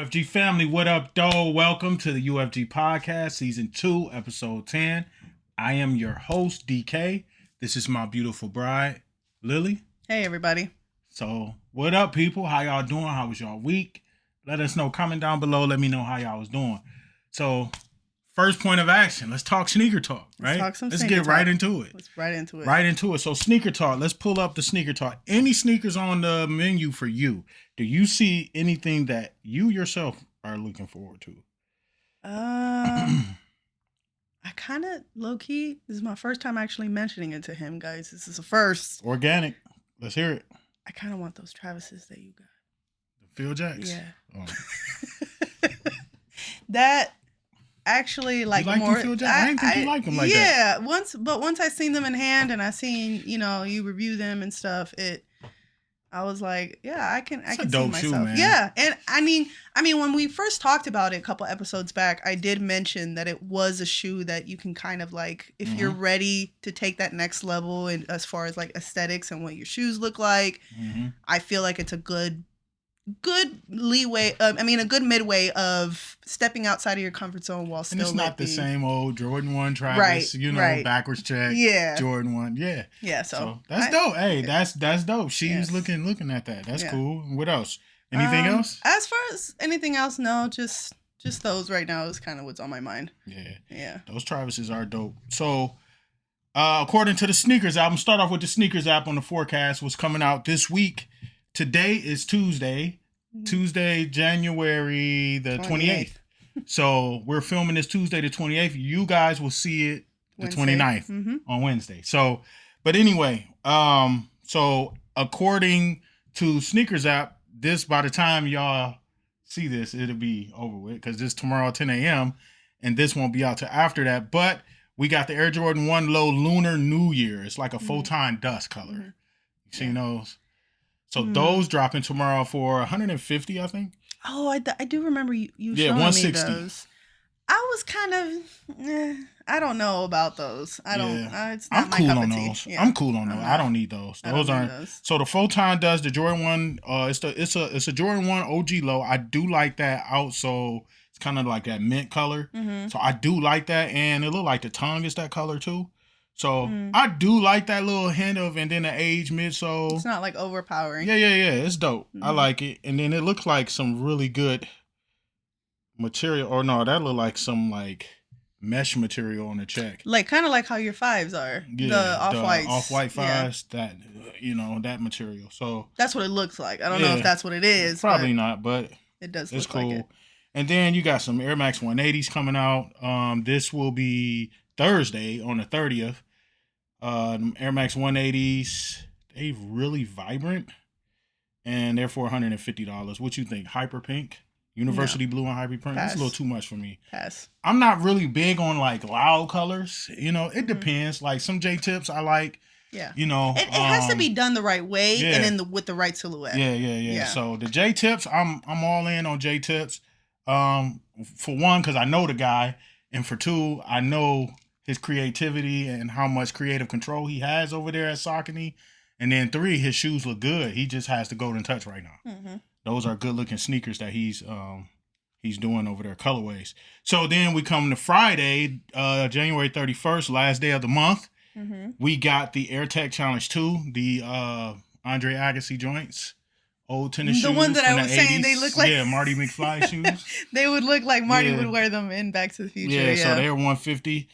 UFG family, what up, though? Welcome to the UFG podcast, season 2, episode 10. I am your host, DK. This is my beautiful bride, Lily. Hey, everybody. So, what up, people? How y'all doing? How was y'all week? Let us know. Comment down below. Let me know how y'all was doing. So, first point of action. Let's talk sneaker talk, right? Let's get right into it. Right into it. Right into it. So, sneaker talk. Let's pull up the sneaker talk. Any sneakers on the menu for you? Do you see anything that you yourself are looking forward to? I kind of low-key, this is my first time actually mentioning it to him, guys. This is a first. Organic. Let's hear it. I kind of want those Travises that you got. The Phil Jacks? Yeah. Oh. That actually, like, you like more. Them Phil Jacks? I didn't think you liked them like that. Yeah. Once I seen them in hand and I seen, you review them and stuff, I was like, yeah, I can see myself. Shoe, man. Yeah. And I mean, when we first talked about it a couple episodes back, I did mention that it was a shoe that you can kind of like, if you're ready to take that next level and as far as like aesthetics and what your shoes look like, I feel like it's a good leeway. A good midway of stepping outside of your comfort zone while still. And it's not the same old Jordan 1 Travis, right. backwards check. Yeah. Jordan 1. Yeah. Yeah. So that's dope. Hey, that's dope. She's looking at that. That's cool. What else? Anything else? As far as anything else, no, just those right now is kind of what's on my mind. Yeah. Yeah. Those Travises are dope. So, according to the sneakers album, start off with the sneakers app on the forecast was coming out this week. Today is Tuesday, January the 28th. So we're filming this Tuesday the 28th. You guys will see it the 29th on Wednesday. So, but anyway, so according to Sneakers app, this, by the time y'all see this, it'll be over with because this tomorrow at 10 a.m. and this won't be out till after that. But we got the Air Jordan 1 Low Lunar New Year. It's like a photon dust color. You seen those? So those dropping tomorrow for $150, I think. Oh, I do remember you showing $160. me those. I was kind of, I don't know about those. I don't. It's not my cup of tea. Yeah. I'm cool on those. I don't need those. Those aren't. So the Photon does the Jordan 1. It's a Jordan 1 OG low. I do like that outsole. It's kind of like that mint color. So I do like that, and it look like the tongue is that color too. So I do like that little hint of, and then the age midsole. It's not like overpowering. Yeah. It's dope. I like it. And then it looks like some really good material. Or no, that look like some like mesh material on the check. Like kind of like how your fives are. Yeah, the off-whites. Off-white fives, that, that material. So that's what it looks like. I don't know if that's what it is. Probably not, but it does it's look cool. like it. And then you got some Air Max 180s coming out. This will be Thursday on the 30th. Air Max 180s, they really vibrant, and they're for $150. What you think? Hyper pink, University blue, and hyper pink. That's a little too much for me. Pass. I'm not really big on like loud colors. It depends. Like some J tips I like. Yeah. It has to be done the right way and with the right silhouette. Yeah. So the J tips, I'm all in on J tips. For one, because I know the guy, and for two, I know his creativity and how much creative control he has over there at Saucony. And then 3, his shoes look good. He just has the golden touch right now. Those are good looking sneakers that he's doing over there, colorways. So then we come to Friday, January 31st, last day of the month. We got the Air Tech Challenge 2, the Andre Agassi joints. Old tennis shoes. The ones that I was saying, they look like Marty McFly shoes. They would look like Marty would wear them in Back to the Future. Yeah, so they're $150.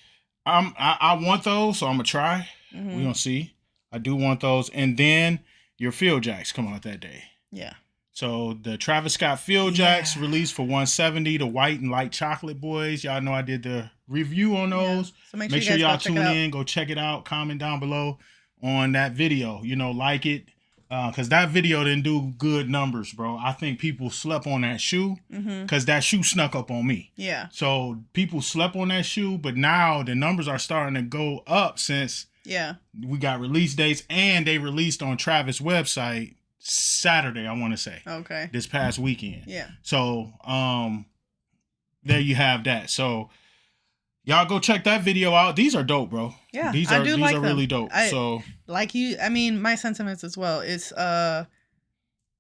I want those, so I'm gonna try. We're gonna see. I do want those, and then your Field Jacks come out that day. Yeah. So the Travis Scott Field Jacks released for $170. The white and light chocolate boys. Y'all know I did the review on those. So make sure y'all tune in. Go check it out. Comment down below on that video. Like it. Because that video didn't do good numbers, bro. I think people slept on that shoe because that shoe snuck up on me. Yeah. So people slept on that shoe, but now the numbers are starting to go up since we got release dates, and they released on Travis' website Saturday, I want to say. Okay. This past weekend. Yeah. So there you have that. So y'all go check that video out. These are dope, bro. Yeah, these I are do these like are them. really dope. So like you, my sentiments as well. It's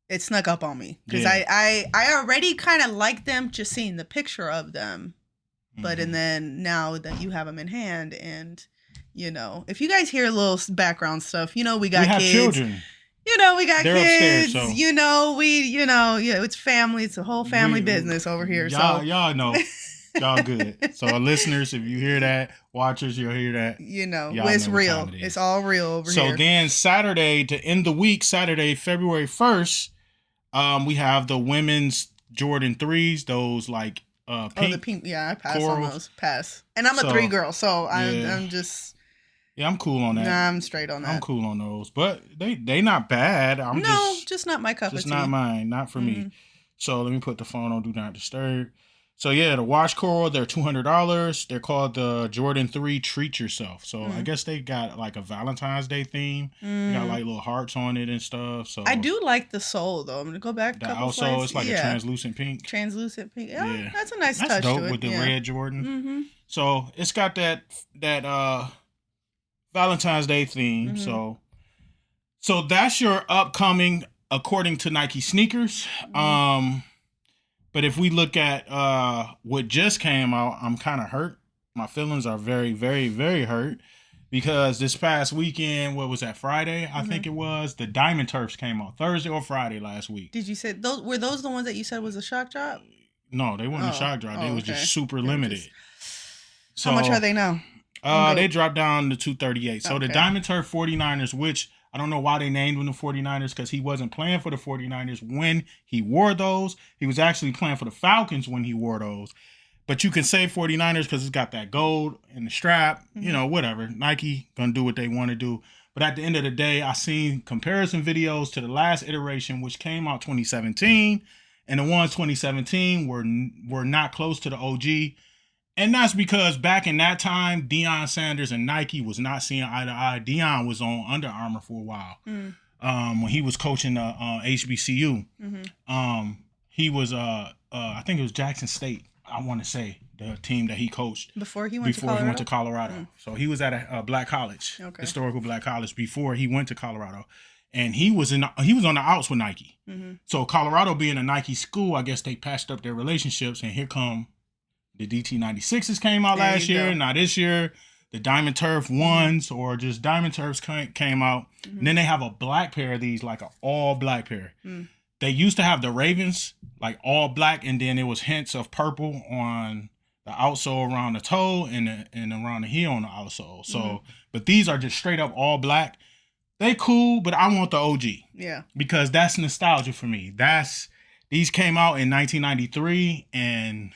it snuck up on me because Yeah. I already kind of like them just seeing the picture of them, but and then now that you have them in hand, and you know, if you guys hear a little background stuff, you know, we got have kids. children. You know, we got They're kids. upstairs, so. You know, yeah, it's family. It's a whole family business over here. Y'all know. Y'all good. So listeners, if you hear that, watchers, you'll hear that. You know, Y'all it's know what real. time it is. It's all real over here. So then Saturday, to end the week, Saturday, February 1st, we have the women's Jordan 3s, those like pink. Oh, the pink. Yeah, I pass on corals. those. Pass. And I'm a 3 girl, so I'm just. Yeah, I'm cool on that. Nah, I'm straight on that. I'm cool on those, but they not bad. Just not my cup of tea. Just not mine, not for me. So let me put the phone on Do Not Disturb. So yeah, the wash coral, they're $200. They're called the Jordan 3 Treat Yourself. So I guess they got like a Valentine's Day theme. They got like little hearts on it and stuff. So I do like the sole though. I'm gonna go back a couple slides. It's like a translucent pink. Translucent pink. Yeah, that's a nice touch dope to it. With the red Jordan. So it's got that Valentine's Day theme. So that's your upcoming, according to Nike sneakers. But if we look at what just came out, I'm kind of hurt. My feelings are very, very, very hurt because this past weekend, what was that, Friday? I think it was, the Diamond Turfs came out Thursday or Friday last week. Did you say those were those the ones that you said was a shock drop? No, they weren't a shock drop. They was just super limited. So how much are they now? They dropped down to $238. So the Diamond Turf 49ers, which I don't know why they named them the 49ers, because he wasn't playing for the 49ers when he wore those. He was actually playing for the Falcons when he wore those. But you can say 49ers because it's got that gold in the strap. You know, whatever. Nike going to do what they want to do. But at the end of the day, I seen comparison videos to the last iteration, which came out 2017. And the ones 2017 were not close to the OG. And that's because back in that time, Deion Sanders and Nike was not seeing eye to eye. Deion was on Under Armour for a while when he was coaching HBCU. He was, I think it was Jackson State, I want to say, the team that he coached. Before he went to Colorado? So he was at a black college, historical black college, before he went to Colorado. And he was on the outs with Nike. So Colorado being a Nike school, I guess they patched up their relationships, and here come the DT96s came out last year. Now this year, the Diamond Turf ones or just Diamond Turfs came out. And then they have a black pair of these, like an all black pair. They used to have the Ravens, like all black, and then there was hints of purple on the outsole around the toe and around the heel on the outsole. So, but these are just straight up all black. They cool, but I want the OG. Yeah. Because that's nostalgia for me. These came out in 1993, and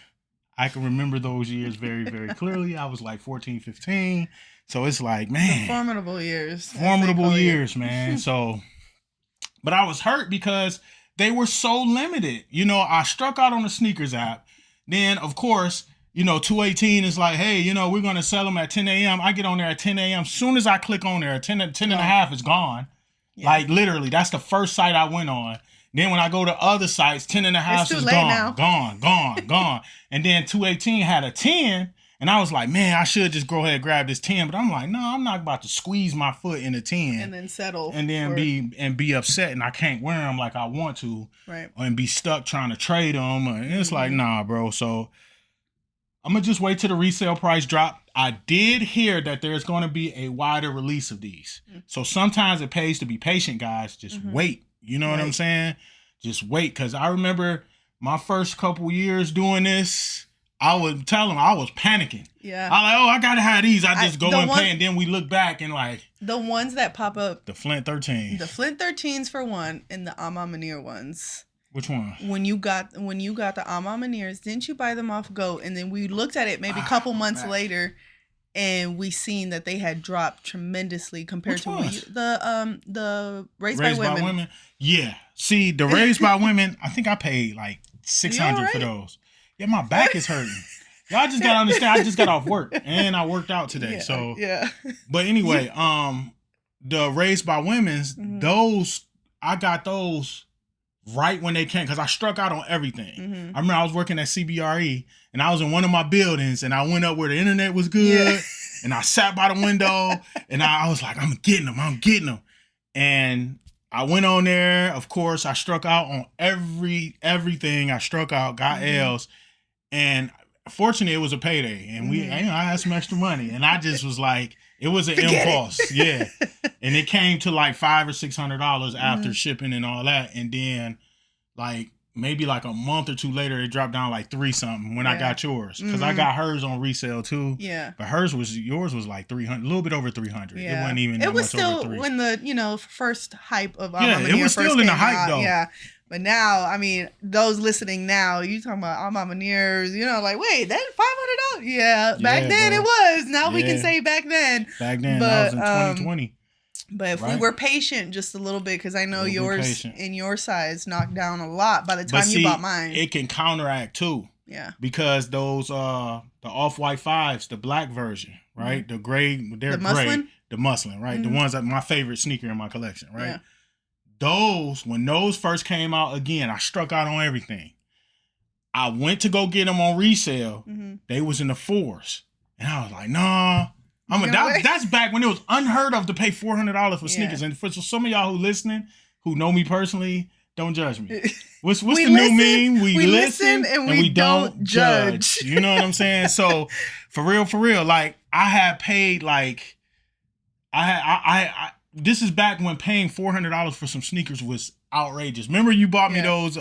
I can remember those years very, very clearly. I was like 14, 15. So it's like, man. The formidable years. Formidable years, man. So, but I was hurt because they were so limited. You know, I struck out on the sneakers app. Then, of course, you know, 218 is like, hey, you know, we're going to sell them at 10 a.m. I get on there at 10 a.m. Soon as I click on there, 10 and a half is gone. Yeah. Like, literally, that's the first site I went on. Then when I go to other sites, 10 and a half is gone. And then 218 had a 10, and I was like, man, I should just go ahead and grab this 10. But I'm like, no, I'm not about to squeeze my foot in a 10. And then settle. And then be upset, and I can't wear them like I want to. Right. And be stuck trying to trade them. And it's like, nah, bro. So I'm going to just wait till the resale price drop. I did hear that there's going to be a wider release of these. So sometimes it pays to be patient, guys. Just wait. You know what I'm saying? Just wait. Because I remember my first couple years doing this, I would tell them I was panicking. Yeah. I'm like, oh, I got to have these. I just go and pay. And then we look back and like. The ones that pop up. The Flint 13. The Flint 13s for one, and the Ama Manir ones. Which one? When you got the Ama Manirs, didn't you buy them off GOAT? And then we looked at it maybe a couple months later, and we seen that they had dropped tremendously compared to the Raised by Women. Yeah. See, the Raised by Women, I think I paid like $600 for those. Yeah, my back is hurting. Y'all just gotta understand, I just got off work and I worked out today. But anyway, the Raised by Women's, those, I got those right when they came, because I struck out on everything. I remember I was working at CBRE, and I was in one of my buildings, and I went up where the internet was good, and I sat by the window, and I was like, I'm getting them. And I went on there. Of course, I struck out on everything. I struck out, got L's, and fortunately, it was a payday, and I had some extra money, and I just was like, it was an impulse, yeah, and it came to like $500 or $600 after shipping and all that, and then like maybe like a month or two later, it dropped down like 3 something when I got yours, because I got hers on resale too. Yeah, but yours was like 300, a little bit over 300. Yeah. It wasn't even. That it was much still over 3. when the first hype of it was still in the hype though. Yeah. But now, I mean, those listening now, you talking about Amaneers, like, wait, that $500? Yeah, back then it was. Now we can say back then. Back then, that was in 2020. But if we were patient just a little bit, because I know yours in your size knocked down a lot by the time you bought mine. It can counteract too. Yeah. Because those the off-white 5s, the black version, right? The gray, they're gray. The muslin, right? The ones that my favorite sneaker in my collection, right? Yeah. When those first came out, again, I struck out on everything. I went to go get them on resale. They was in the 4s. And I was like, nah. That's back when it was unheard of to pay $400 for sneakers. And for some of y'all who listening, who know me personally, don't judge me. What's the new meme? We listen and we don't judge. You know what I'm saying? So for real, like I had paid like this is back when paying $400 for some sneakers was outrageous. Remember you bought me those,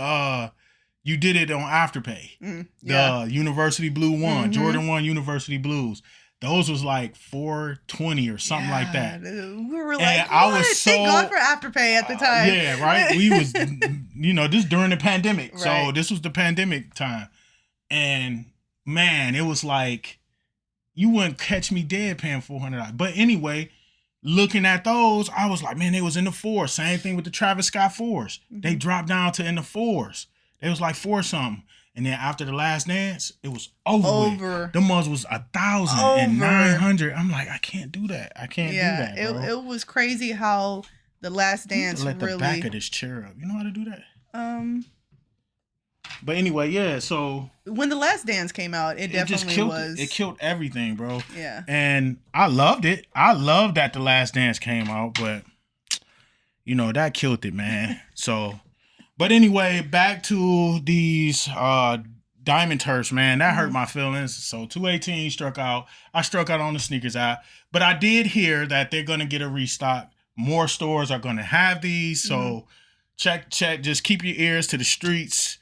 you did it on Afterpay. The University Blue one, Jordan 1 University Blues. Those was like $420 or something like that. We were like, I was so thank God for Afterpay at the time. Yeah, right. We was, this during the pandemic. Right. So this was the pandemic time. And man, it was like, you wouldn't catch me dead paying $400. But anyway, looking at those, I was like, man, they was in the 4s. Same thing with the Travis Scott 4s. They dropped down to in the 4s. They was like 4 something. And then after the Last Dance, it was over. The mugs was 1,900. I'm like, I can't do that. I can't do that, bro. It was crazy how the Last Dance let the back of this chair up. You know how to do that? But anyway, so when the Last Dance came out, it definitely was. It killed everything, bro. Yeah. And I loved it. I loved that the Last Dance came out, but that killed it, man. So. But anyway, back to these Diamond Turfs, man. That hurt my feelings. So 218 struck out. I struck out on the sneakers app. But I did hear that they're going to get a restock. More stores are going to have these. So check. Just keep your ears to the streets.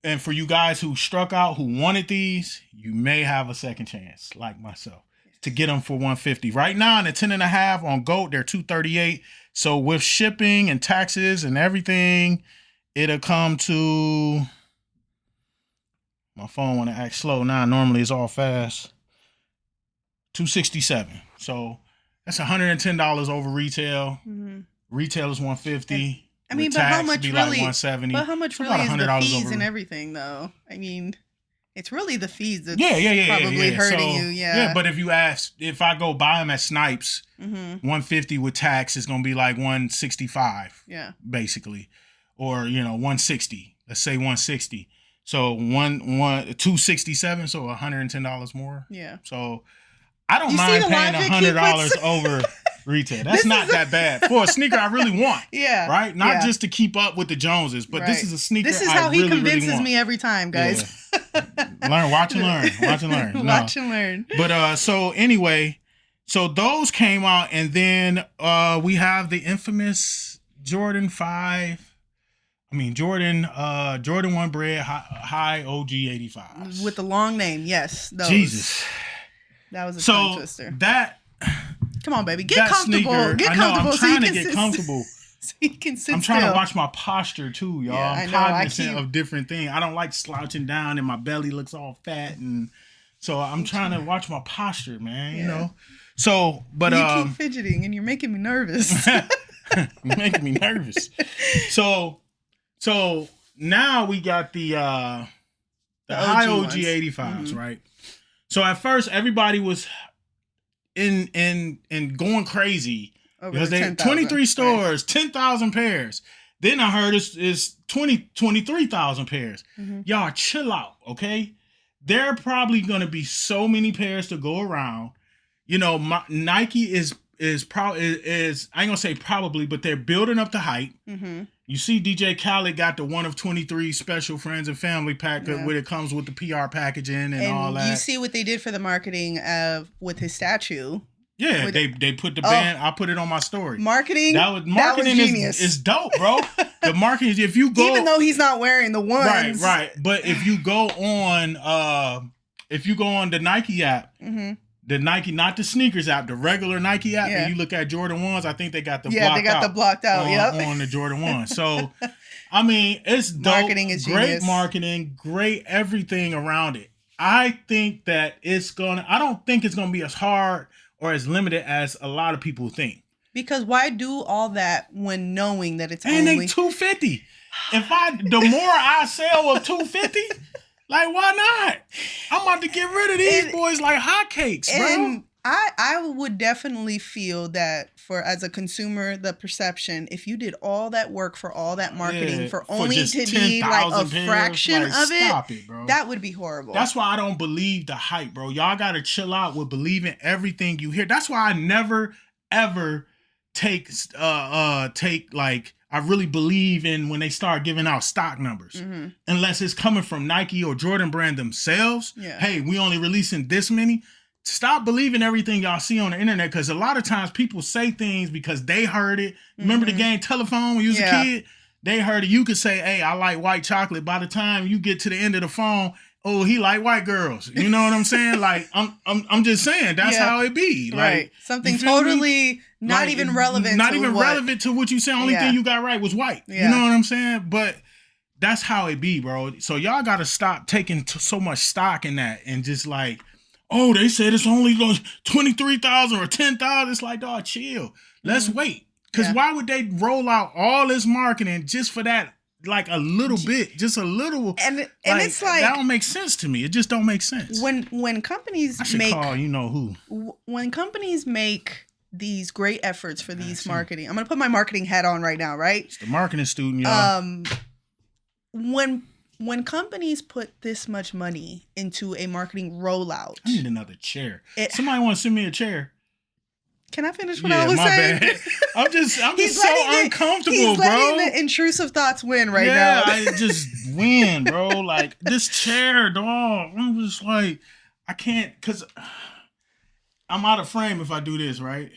And for you guys who struck out, who wanted these, you may have a second chance, like myself, to get them for $150. Right now, in the 10.5 on GOAT, they're $238. So with shipping and taxes and everything, it'll come to, my phone want to act slow now. Normally it's all fast. $267. So that's $110 over retail. Retail is $150. I mean, but how much really? $170. But how much really is the fees and everything, though? I mean, it's really the fees that's probably hurting you. Yeah, but if I go buy them at Snipes, $150 with tax is gonna be like $165. Yeah, basically, or $160. Let's say $160. So $267. So $110 more. Yeah. So I don't mind paying $100 over retail. That's not that bad for a sneaker I really want. Yeah. Right? Not just to keep up with the Joneses, but this is a sneaker I really, really want. This is how he convinces me every time, guys. Yeah. Watch and learn. Watch and learn. But so anyway, so those came out, and then we have the infamous Jordan 1 Bread High OG 85s. With the long name, yes. Those. Jesus. That was a tongue twister. Come on, baby. Get comfortable. Sneaker, get comfortable. I'm trying to get comfortable. So you can sit I'm trying to watch my posture too, y'all. Yeah, I'm cognizant of different things. I don't like slouching down and my belly looks all fat, and so I'm trying to watch my posture, man. So, but you keep fidgeting and you're making me nervous. You're making me nervous. So now we got the high OG 85s, right? So at first everybody was in going crazy because they 23 stores, 10,000 pairs. Then I heard it's 23,000 pairs. Y'all chill out, okay? There are probably going to be so many pairs to go around. Nike is is I ain't gonna say probably, but they're building up the hype. Mm-hmm. You see, DJ Khaled got the 1 of 23 special friends and family pack where it comes with the PR packaging and all that. You see what they did for the marketing with his statue. Yeah, they put the band. I put it on my story. Marketing. Marketing was genius. is dope, bro. The marketing, if you go, even though he's not wearing the ones, right. But if you go on the Nike app, mm-hmm. the Nike, not the sneakers app, the regular Nike app, and you look at Jordan 1s, I think they got the blocked out on the Jordan 1. So, I mean, it's dope. Marketing is great genius. Marketing, great everything around it. I think that I don't think it's gonna be as hard or as limited as a lot of people think. Because why do all that when knowing that it's and only they $250? The more I sell of $250, like why not? I'm about to get rid of these boys like hotcakes, bro. And I would definitely feel that as a consumer, the perception, if you did all that work for all that marketing for only to need like a fraction of it, bro. That would be horrible. That's why I don't believe the hype, bro. Y'all gotta chill out with believing everything you hear. That's why I never ever take like I really believe in when they start giving out stock numbers, mm-hmm. unless it's coming from Nike or Jordan Brand themselves. Yeah. Hey, we only releasing this many. Stop believing everything y'all see on the internet, because a lot of times people say things because they heard it. Remember the game Telephone when you was a kid? They heard it. You could say, hey, I like white chocolate. By the time you get to the end of the phone, oh, he like white girls. You know what I'm saying? Like, I'm just saying, that's how it be. Like, right. Something totally not even relevant. Not even relevant to what you said. Only thing you got right was white. You know what I'm saying? But that's how it be, bro. So y'all got to stop taking so much stock in that and just like, oh, they said it's only 23,000 or 10,000. It's like, dog, chill. Let's wait. Because why would they roll out all this marketing just for that, like a little bit, just a little? And it's like, that don't make sense to me. It just don't make sense. When companies call you know who. When companies make these great efforts for these marketing, I'm gonna put my marketing hat on right now, right? It's the marketing student, y'all. When companies put this much money into a marketing rollout, I need another chair. Somebody want to send me a chair? Can I finish what I was saying? Bad. I'm just so uncomfortable, bro. Letting the intrusive thoughts win now. Yeah, I just win, bro. Like this chair, dog. I'm just like, I can't, cause I'm out of frame if I do this, right?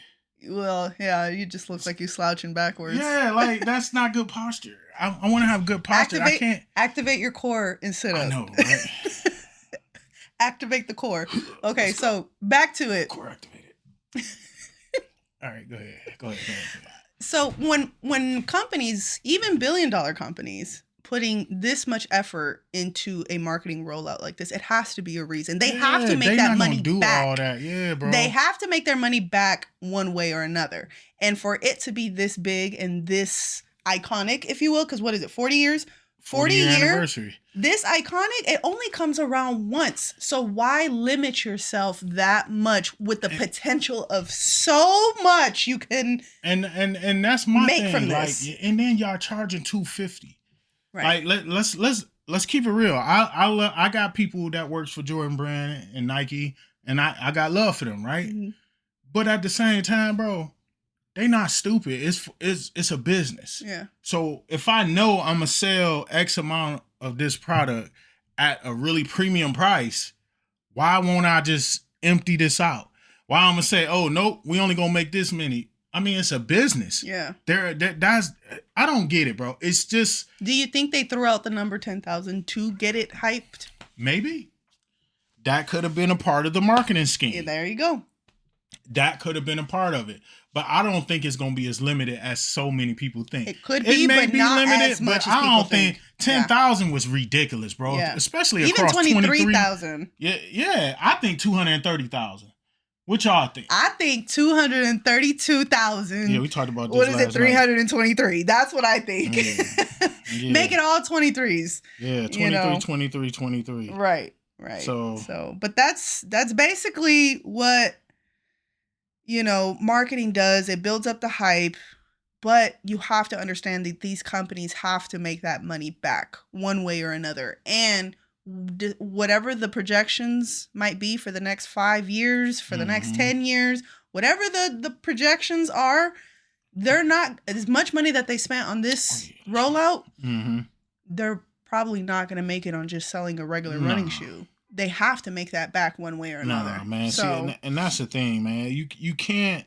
Well, yeah, you just look like you slouching backwards. Yeah, like that's not good posture. I want to have good posture. I can't activate your core and sit up. I know, right? Activate the core. Okay, so back to it. Core activated. All right, go ahead. So when companies, even billion-dollar companies, putting this much effort into a marketing rollout like this, it has to be a reason. They have to make that money back. All that. Yeah, bro. They have to make their money back one way or another. And for it to be this big and this iconic, if you will, because what is it, 40 years? 40 years anniversary. This iconic, it only comes around once. So why limit yourself that much with the potential of so much you can and that's my make thing. From this? Like, and then y'all charging $250. Right. Like let's keep it real. I got people that works for Jordan Brand and Nike, and I got love for them, right? Mm-hmm. But at the same time, bro, they not stupid. It's a business. Yeah. So if I know I'm gonna sell X amount of this product at a really premium price, why won't I just empty this out? Why I'm gonna say, oh nope, we only gonna make this many? I mean, it's a business. Yeah. That's I don't get it, bro. It's just. Do you think they threw out the number 10,000 to get it hyped? Maybe. That could have been a part of the marketing scheme. Yeah, there you go. That could have been a part of it. But I don't think it's going to be as limited as so many people think. It could be, but not limited, as much as people think. I don't think 10,000 was ridiculous, bro. Yeah. Especially even across 23,000. Yeah. I think 230,000. What y'all think? I think 232,000. Yeah, we talked about this. What is it? 323. That's what I think. Yeah. Make it all 23s. Yeah, 23, 23. Right. So, but that's basically what marketing does. It builds up the hype, but you have to understand that these companies have to make that money back one way or another. And whatever the projections might be for the next 5 years, for the next 10 years, whatever the projections are, they're not as much money that they spent on this rollout. Mm-hmm. They're probably not going to make it on just selling a regular running shoe. They have to make that back one way or another. Nah, man. So, See, and that's the thing, man. You can't.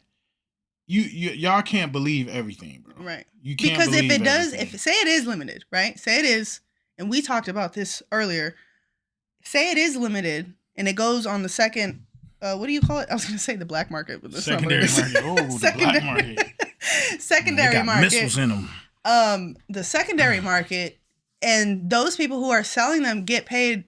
Y'all can't believe everything, bro. right. You can't because if believe it does, everything. if say it is limited, right? Say it is, and we talked about this earlier. Say it is limited, and it goes on the second. What do you call it? I was going to say the black market, but the secondary market. Oh, the black market. Secondary they got market. missiles in them. The secondary market, and those people who are selling them get paid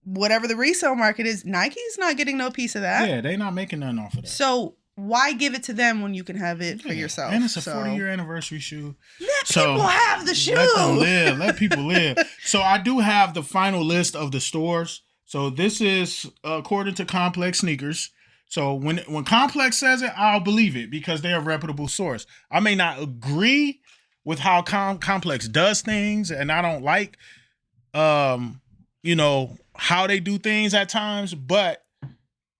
whatever the resale market is. Nike's not getting no piece of that. Yeah, they're not making nothing off of that. So why give it to them when you can have it for yourself? And it's a 40-year anniversary shoe. Let people have the shoe. Let them live. Let people live. So I do have the final list of the stores. So this is according to Complex Sneakers. So when Complex says it, I'll believe it because they're a reputable source. I may not agree with how Complex does things, and I don't like, how they do things at times. But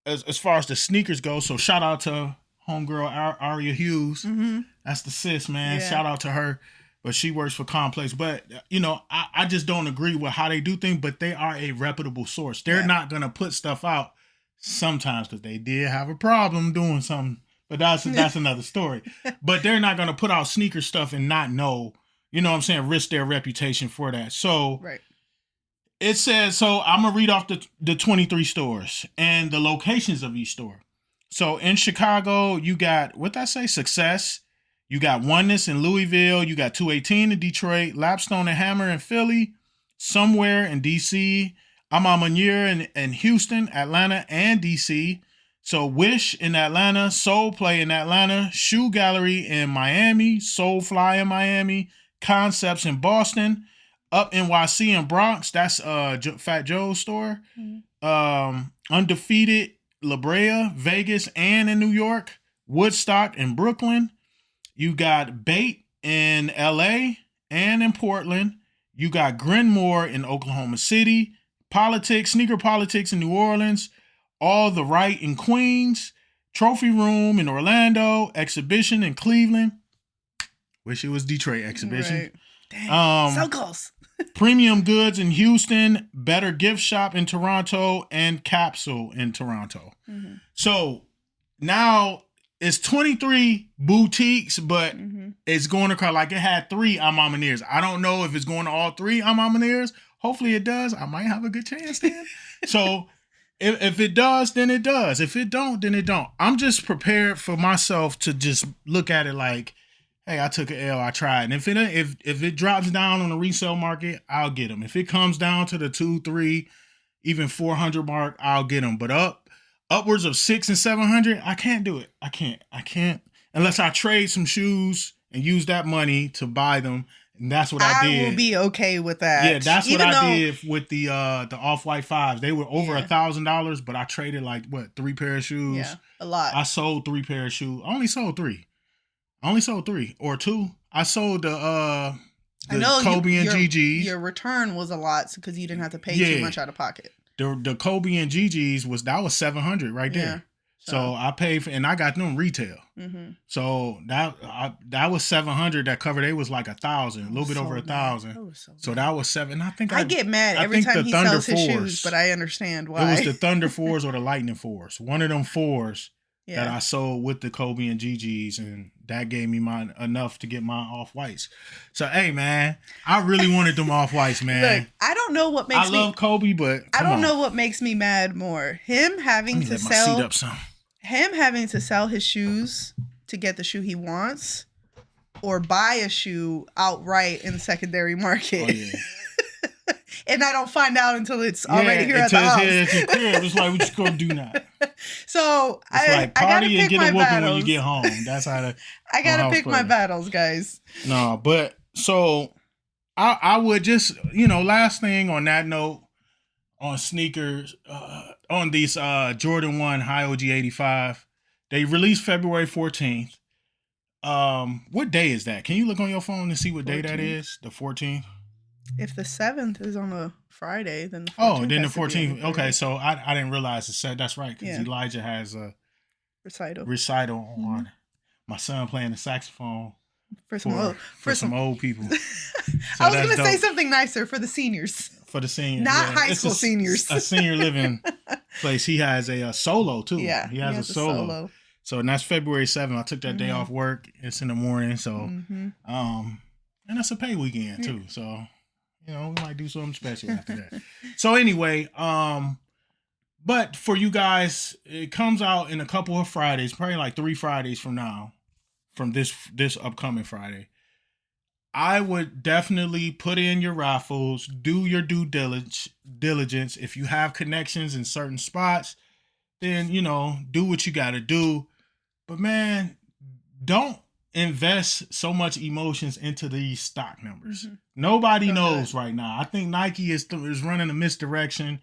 as far as the sneakers go, so shout out to homegirl Aria Hughes. Mm-hmm. That's the sis, man. Yeah. Shout out to her. But she works for Complex. But, I just don't agree with how they do things, but they are a reputable source. They're not going to put stuff out sometimes because they did have a problem doing something. But that's another story. But they're not going to put out sneaker stuff and not know, risk their reputation for that. So right. It says, so I'm going to read off the 23 stores and the locations of each store. So in Chicago, you got, Success. You got Oneness in Louisville. You got 218 in Detroit, Lapstone and Hammer in Philly, Somewhere in DC, Amamanier in Houston, Atlanta, and DC. So Wish in Atlanta, Soul Play in Atlanta, Shoe Gallery in Miami, Soul Fly in Miami, Concepts in Boston, Up NYC in Bronx. That's Fat Joe's store. Mm-hmm. Undefeated, La Brea, Vegas, and in New York, Woodstock in Brooklyn. You got Bait in LA and in Portland. You got Grenmore in Oklahoma City. Sneaker Politics in New Orleans. All the Right in Queens. Trophy Room in Orlando. Exhibition in Cleveland. Wish it was Detroit Exhibition. Right. Dang, so close. Premium Goods in Houston. Better Gift Shop in Toronto. And Capsule in Toronto. Mm-hmm. So now it's 23 boutiques, but it's going across, like it had 3 Amamaniers. I don't know if it's going to all 3 Amamaniers. Hopefully it does. I might have a good chance then. So if it does, then it does. If it don't, then it don't. I'm just prepared for myself to just look at it like, hey, I took an L, I tried. And if it drops down on the resale market, I'll get them. If it comes down to the 2, 3, even 400 mark, I'll get them. But upwards of 600 and 700, I can't do it. I can't unless I trade some shoes and use that money to buy them. And that's what I did. I will be okay with that. Yeah, that's what I did with the Off-White 5s. They were over $1,000, but I traded 3 pair of shoes. Yeah, a lot. I sold 3 pair of shoes. I only sold 3 or 2. I sold the Kobe and Gigi's. Your return was a lot because you didn't have to pay too much out of pocket. The Kobe and Gigi's was $700 right there. Yeah, so I paid and I got them retail. Mm-hmm. So that was $700 that covered. It was like $1,000, a little bit over $1,000. So that was $700. I think I get mad every time he sells his shoes, but I understand why. It was the Thunder 4s or the Lightning 4s. One of them 4s that I sold with the Kobe and Gigi's, and that gave me enough to get my Off-Whites. So hey man, I really wanted them Off-Whites, man. Look, I don't know what makes I love Kobe, but I don't know what makes me mad more. Him having to sell his shoes to get the shoe he wants, or buy a shoe outright in the secondary market. Oh, yeah. And I don't find out until it's already here at the house. It's like, we just go do that. So it's party and get a whooping when you get home. That's how I gotta pick my battles, guys. No, but so I would just, last thing on that note, on sneakers, on these Jordan 1 High OG 85, they released February 14th. What day is that? Can you look on your phone and see what 14th. Day that is? The 14th? If the 7th is on a Friday, then the 14th. Oh, then the 14th. Okay, so I didn't realize the set. That's right, because Elijah has a recital on my son playing the saxophone for some old people. So I was going to say something nicer for the seniors. For the seniors. Not high school seniors. A senior living place. He has a solo too. Yeah. He has a solo. So and that's February 7th. I took that day off work. It's in the morning. So and that's a pay weekend too. So, we might do something special after that. So anyway, but for you guys, it comes out in a couple of Fridays, probably like 3 Fridays from now, from this upcoming Friday. I would definitely put in your raffles, do your due diligence. If you have connections in certain spots, then, do what you got to do. But man, don't invest so much emotions into these stock numbers. Nobody knows right now. I think Nike is running a misdirection.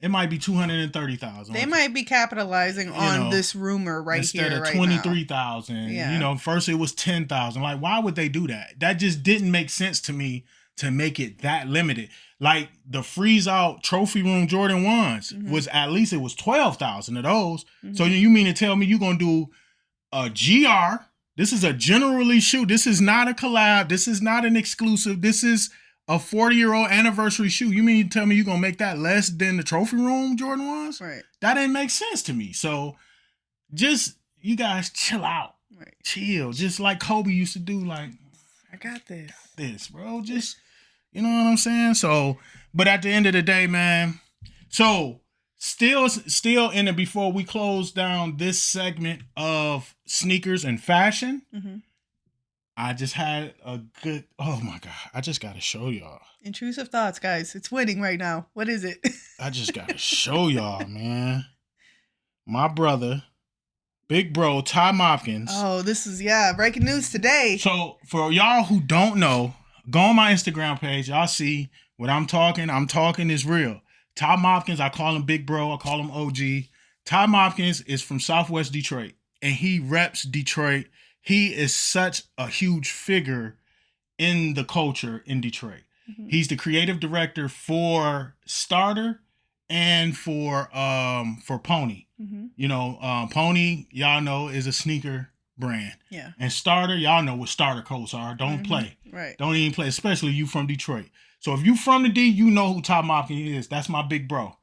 It might be 230,000. They might be capitalizing on this rumor instead here of 23,000. Yeah. First it was 10,000. Like, why would they do that? That just didn't make sense to me to make it that limited. Like the freeze out trophy room Jordan 1s was at least it was 12,000 of those. So you mean to tell me you're gonna do a GR? This is a general release shoe. This is not a collab. This is not an exclusive. This is a 40-year-old anniversary shoe. You mean to tell me you're going to make that less than the trophy room Jordan 1s? Right. That didn't make sense to me. So just, you guys chill out. Right. Chill. Just like Kobe used to do, like, I got this. Bro. Just, you know what I'm saying? So, but at the end of the day, man, so still in it before we close down this segment of sneakers and fashion. I just had a good, oh my God, I just got to show y'all. Intrusive thoughts, guys. It's winning right now. What is it? I just got to show y'all, man. My brother, big bro, Ty Mopkins. Oh, this is, breaking news today. So for y'all who don't know, go on my Instagram page. Y'all see what I'm talking is real. Ty Mopkins, I call him big bro. I call him OG. Ty Mopkins is from Southwest Detroit, and he reps Detroit. He is such a huge figure in the culture in Detroit. He's the creative director for Starter and for Pony. Pony, y'all know, is a sneaker brand. Yeah. And Starter, y'all know what Starter coats are. Don't play. Right. Don't even play, especially you from Detroit. So if you from the D, you know who Ty Mopkins is. That's my big bro.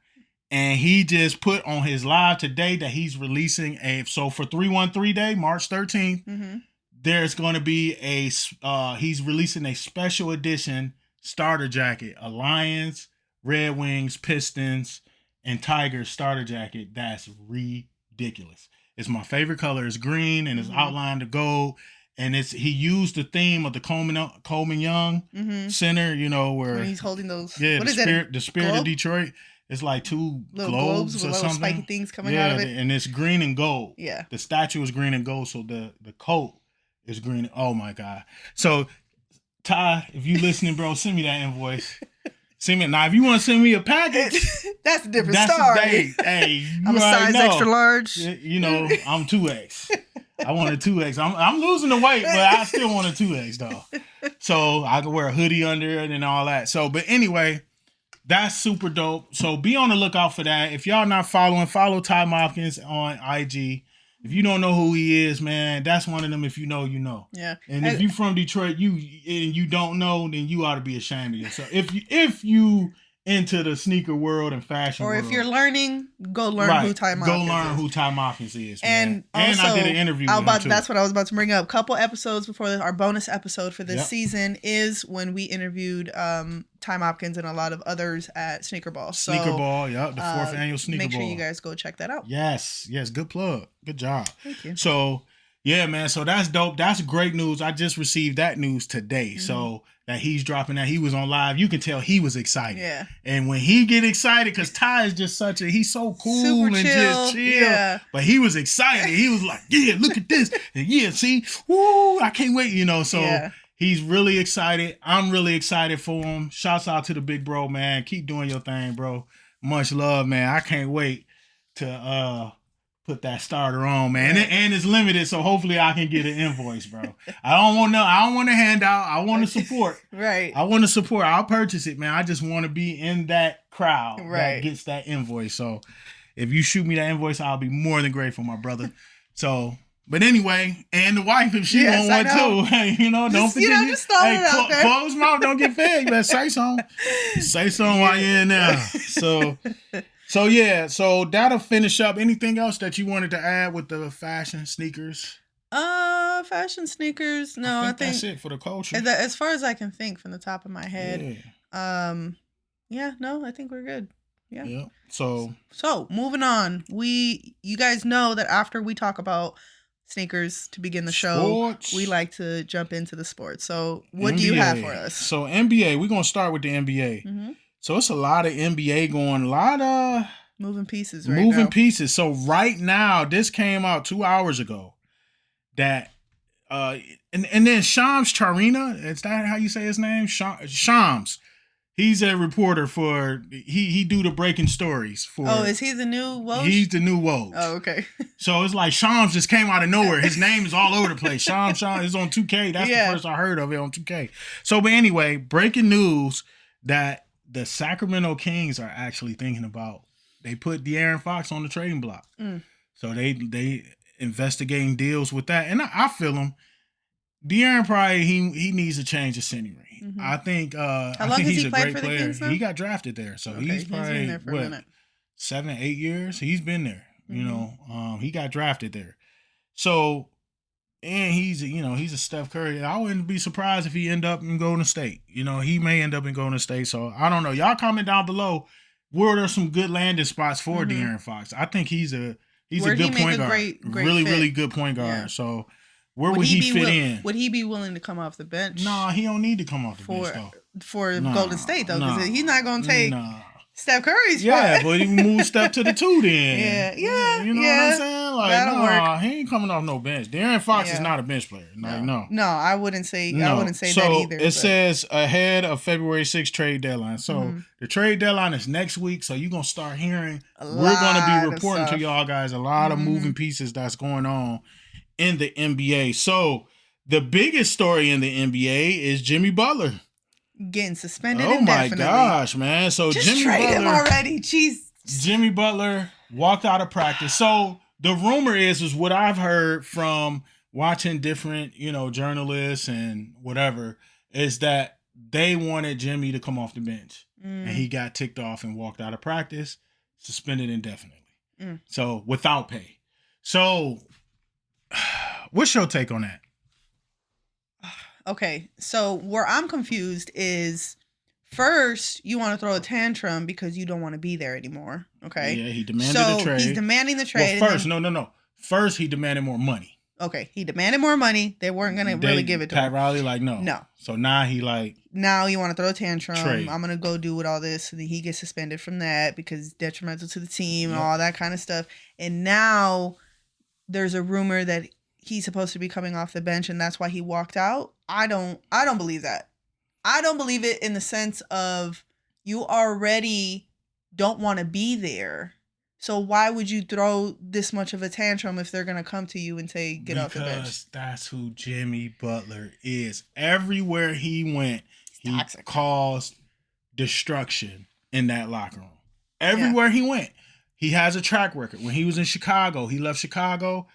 And he just put on his live today that he's releasing so for 313 Day, March 13th, there's going to be he's releasing a special edition starter jacket, a Lions, Red Wings, Pistons, and Tigers starter jacket. That's ridiculous. It's my favorite color. It's green and it's outlined to gold. And he used the theme of the Coleman Young Center, where when he's holding those. Yeah, what the spirit of Detroit. It's like two little globes with or little something. spiky things coming out of it. And it's green and gold. Yeah. The statue is green and gold, so the coat is green. Oh my God. So Ty, if you listening, bro, send me that invoice. Send me now. If you want to send me a package, that's a different story. Hey, I'm a size extra large. I'm 2X. I want a 2X. I'm losing the weight, but I still want a 2X though. So I can wear a hoodie under it and all that. So, but anyway, that's super dope. So be on the lookout for that. If y'all not following, follow Ty Mopkins on IG. If you don't know who he is, man, that's one of them. If you know, you know. Yeah. And if you from Detroit, you don't know, then you ought to be ashamed of yourself. If you into the sneaker world and fashion or world, if you're learning, go learn who Ty Mopkins is. Go learn who Ty Mopkins is, man. And also, I did an interview with him too. That's what I was about to bring up. A couple episodes before our bonus episode for this season is when we interviewed Ty Mopkins and a lot of others at SneakerBall. So, SneakerBall, the 4th annual SneakerBall. Make sure you guys go check that out. Yes, good plug. Good job. Thank you. So, yeah, man. So that's dope. That's great news. I just received that news today. So that he's dropping that. He was on live. You can tell he was excited. Yeah. And when he get excited, because Ty is just he's so cool super and chill. just chill. Yeah. But he was excited. He was like, yeah, look at this. And yeah, see, woo, I can't wait, So he's really excited. I'm really excited for him. Shouts out to the big bro, man. Keep doing your thing, bro. Much love, man. I can't wait to put that starter on, man. Right. And it's limited, so hopefully I can get an invoice, bro. I don't want a handout. I want to support. Right. I want to support. I'll purchase it, man. I just want to be in that crowd that gets that invoice. So if you shoot me that invoice, I'll be more than grateful, my brother. So, but anyway, and the wife, if she Yes, want I one know. too, hey, don't Just, forget. just throw it out there. Close mouth, don't get fed. You better say something. Say something while you're in there. So yeah, so that'll finish up. Anything else that you wanted to add with the fashion sneakers? Fashion sneakers. No, I think that's it for the culture. As far as I can think from the top of my head. Yeah. No, I think we're good. Yeah. Yeah. So moving on. You guys know that after we talk about sneakers to begin the show, we like to jump into the sports. So what do you have for us? So NBA, we're gonna start with the NBA. Mm-hmm. So it's a lot of NBA going, a lot of moving pieces. So right now, this came out 2 hours ago. That and then Shams Charania, is that how you say his name? Shams. He's a reporter for he do the breaking stories for. Oh, is he the new Woj? He's the new Woj. Oh, okay. So it's like Shams just came out of nowhere. His name is all over the place. Shams is on 2K. That's the first I heard of it on 2K. So, but anyway, breaking news that the Sacramento Kings are actually thinking about. They put De'Aaron Fox on the trading block. So they investigating deals with that, and I feel him. De'Aaron probably he needs a change of scenery. Mm-hmm. I think he's a great player. He got drafted there, so he's probably been there for a minute. 7-8 years. He's been there. Mm-hmm. You know, he got drafted there. So, and he's a Steph Curry. I wouldn't be surprised if he end up in Golden State. You know, he may end up in Golden State. So I don't know. Y'all comment down below. Where are some good landing spots for De'Aaron Fox? I think he's a good point guard. Great really good point guard. Yeah. So where would he fit in? Would he be willing to come off the bench? No, he don't need to come off the bench though. For Golden State though, because he's not gonna take Steph Curry's spot. Yeah, but he moved Steph to the 2 then. Yeah. You know what I'm saying? Like, he ain't coming off no bench. De'Aaron Fox is not a bench player. No, I wouldn't say that either. It says ahead of February 6th trade deadline. So the trade deadline is next week. So you're gonna start hearing. We're gonna be reporting to y'all guys a lot of moving pieces that's going on in the NBA. So the biggest story in the NBA is Jimmy Butler getting suspended. Oh my gosh, man! So just Jimmy trade Butler, him already. Jeez. Jimmy Butler walked out of practice. So the rumor is what I've heard from watching different, journalists and whatever, is that they wanted Jimmy to come off the bench, and he got ticked off and walked out of practice, suspended indefinitely. So without pay. So, what's your take on that? Okay, so where I'm confused is, first, you want to throw a tantrum because you don't want to be there anymore. Okay. Yeah, he demanded the trade. He's demanding the trade. Well, first, no. First, he demanded more money. Okay, he demanded more money. They weren't going to really give it to him. Pat Riley, no. No. So now now you want to throw a tantrum. Trade. I'm going to go do with all this. And then he gets suspended from that because it's detrimental to the team and all that kind of stuff. And now there's a rumor that he's supposed to be coming off the bench and that's why he walked out. I don't believe that. I don't believe it in the sense of you already don't want to be there. So why would you throw this much of a tantrum if they're going to come to you and say, get off the bench? Because that's who Jimmy Butler is. Everywhere he went, he caused destruction in that locker room. Everywhere he went, he has a track record. When he was in Chicago, he left Chicago.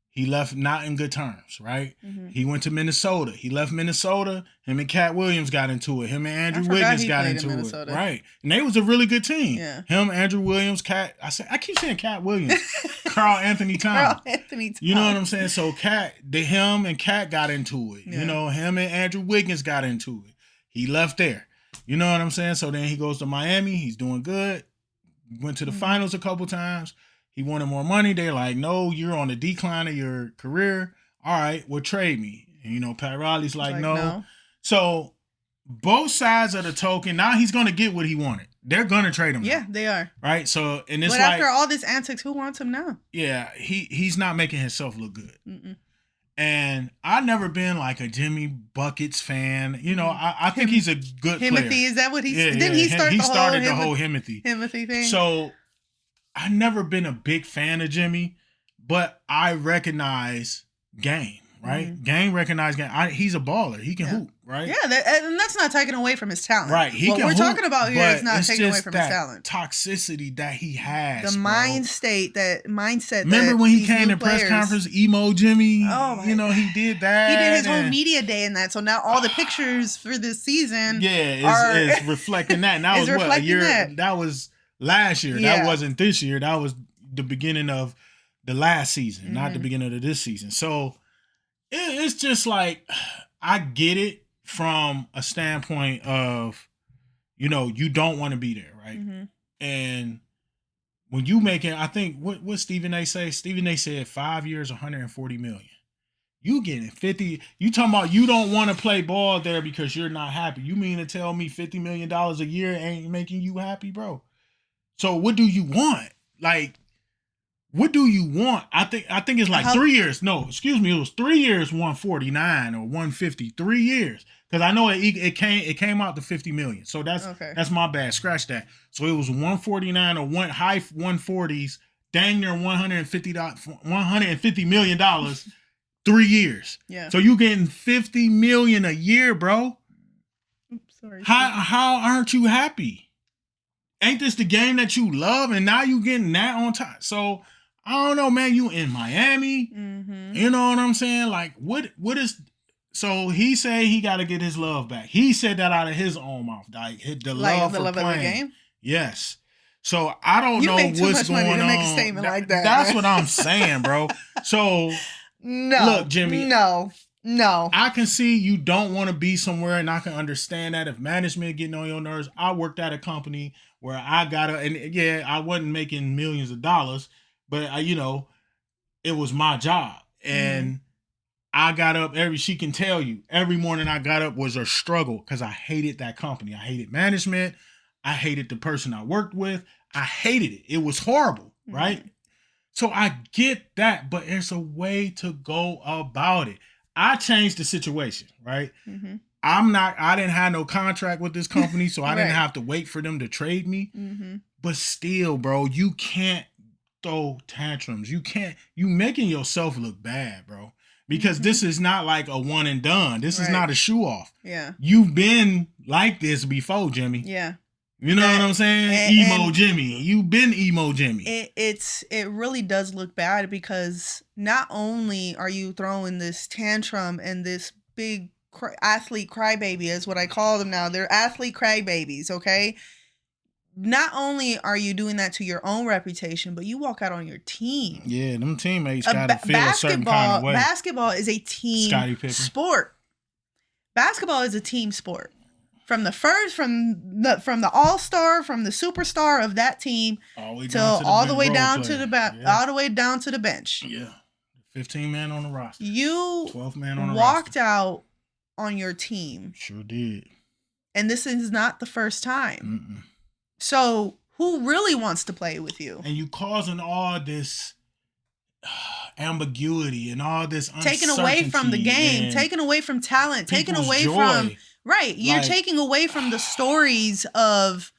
He left not in good terms, right? Mm-hmm. He went to Minnesota. He left Minnesota. Him and Cat Williams got into it. Him and Andrew Wiggins got into it. Right. And they was a really good team. Yeah. Him, Andrew Williams, Cat. I keep saying Cat Williams. Carl Anthony Towns. You know what I'm saying? So him and Cat got into it. Yeah. Him and Andrew Wiggins got into it. He left there. You know what I'm saying? So then he goes to Miami. He's doing good. Went to the finals a couple times. He wanted more money. They're like, no, you're on the decline of your career. All right, well, trade me. And, Pat Riley's like, no. So both sides of the token, now he's going to get what he wanted. They're going to trade him. Yeah, now, they are. Right? So, and it's but after all this antics, who wants him now? Yeah, he's not making himself look good. And I've never been like a Jimmy Buckets fan. I think he's a good player. Himothy, is that what he said? Didn't he started the whole Himothy thing? So I've never been a big fan of Jimmy, but I recognize game. right? Game recognized game. He's a baller. He can hoop, right? Yeah, and that's not taking away from his talent. Right. What we're talking about here is not taking away from his talent. Toxicity that he has. The mindset. Remember when he came to press conference, emo Jimmy? Oh my God. He did that. He did his whole media day in that. So now all the pictures for this season, is reflecting that. And that was what, a year. That was last year. Yeah. That wasn't this year. That was the beginning of the last season, not the beginning of this season. So it's just like, I get it from a standpoint of, you don't want to be there, right? And when you making, I think what Stephen A say? Stephen A said 5 years, 140 million. You getting 50. You talking about you don't want to play ball there because you're not happy. You mean to tell me $50 million a year ain't making you happy, bro? So what do you want? Like, what do you want? I think it's like 3 years. No, excuse me. It was 3 years, 149 or 150. 3 years, because I know it came out to 50 million. So that's my bad. Scratch that. So it was 149 or high 140s, dang near $150 million, 3 years. Yeah. So you getting 50 million a year, bro. Oops, sorry. How aren't you happy? Ain't this the game that you love? And now you getting that on top. So I don't know, man. You in Miami, you know what I'm saying? Like, what is? So he said he got to get his love back. He said that out of his own mouth, like the love for playing. Of the game. Yes. So I don't know what's going on. To make a statement like that. That's what I'm saying, bro. So look, Jimmy. No. I can see you don't want to be somewhere, and I can understand that if management getting on your nerves. I worked at a company where I wasn't making millions of dollars. But it was my job, and I got up she can tell you, every morning I got up was a struggle because I hated that company. I hated management. I hated the person I worked with. I hated it. It was horrible, right? So I get that, but there's a way to go about it. I changed the situation, right? I didn't have no contract with this company, so I didn't have to wait for them to trade me. But still, bro, you can't throw tantrums. You making yourself look bad, bro. Because this is not like a one and done. This is not a shoe off. Yeah. You've been like this before, Jimmy. Yeah. You know what I'm saying? Emo Jimmy. You've been emo Jimmy. It really does look bad because not only are you throwing this tantrum and this big athlete crybaby is what I call them now. They're athlete crybabies, okay? Not only are you doing that to your own reputation, but you walk out on your team. Yeah, them teammates got to feel a certain kind of way. Basketball is a team sport. Basketball is a team sport. From the all-star, from the superstar of that team, all the way down to the bench. Yeah, 15 man on the roster. 12 man on the roster. Walked out on your team. Sure did. And this is not the first time. So who really wants to play with you? And you causing all this ambiguity and all this uncertainty. Taken away from the game, taken away from talent, taken away from... Right. You're taking away from the stories of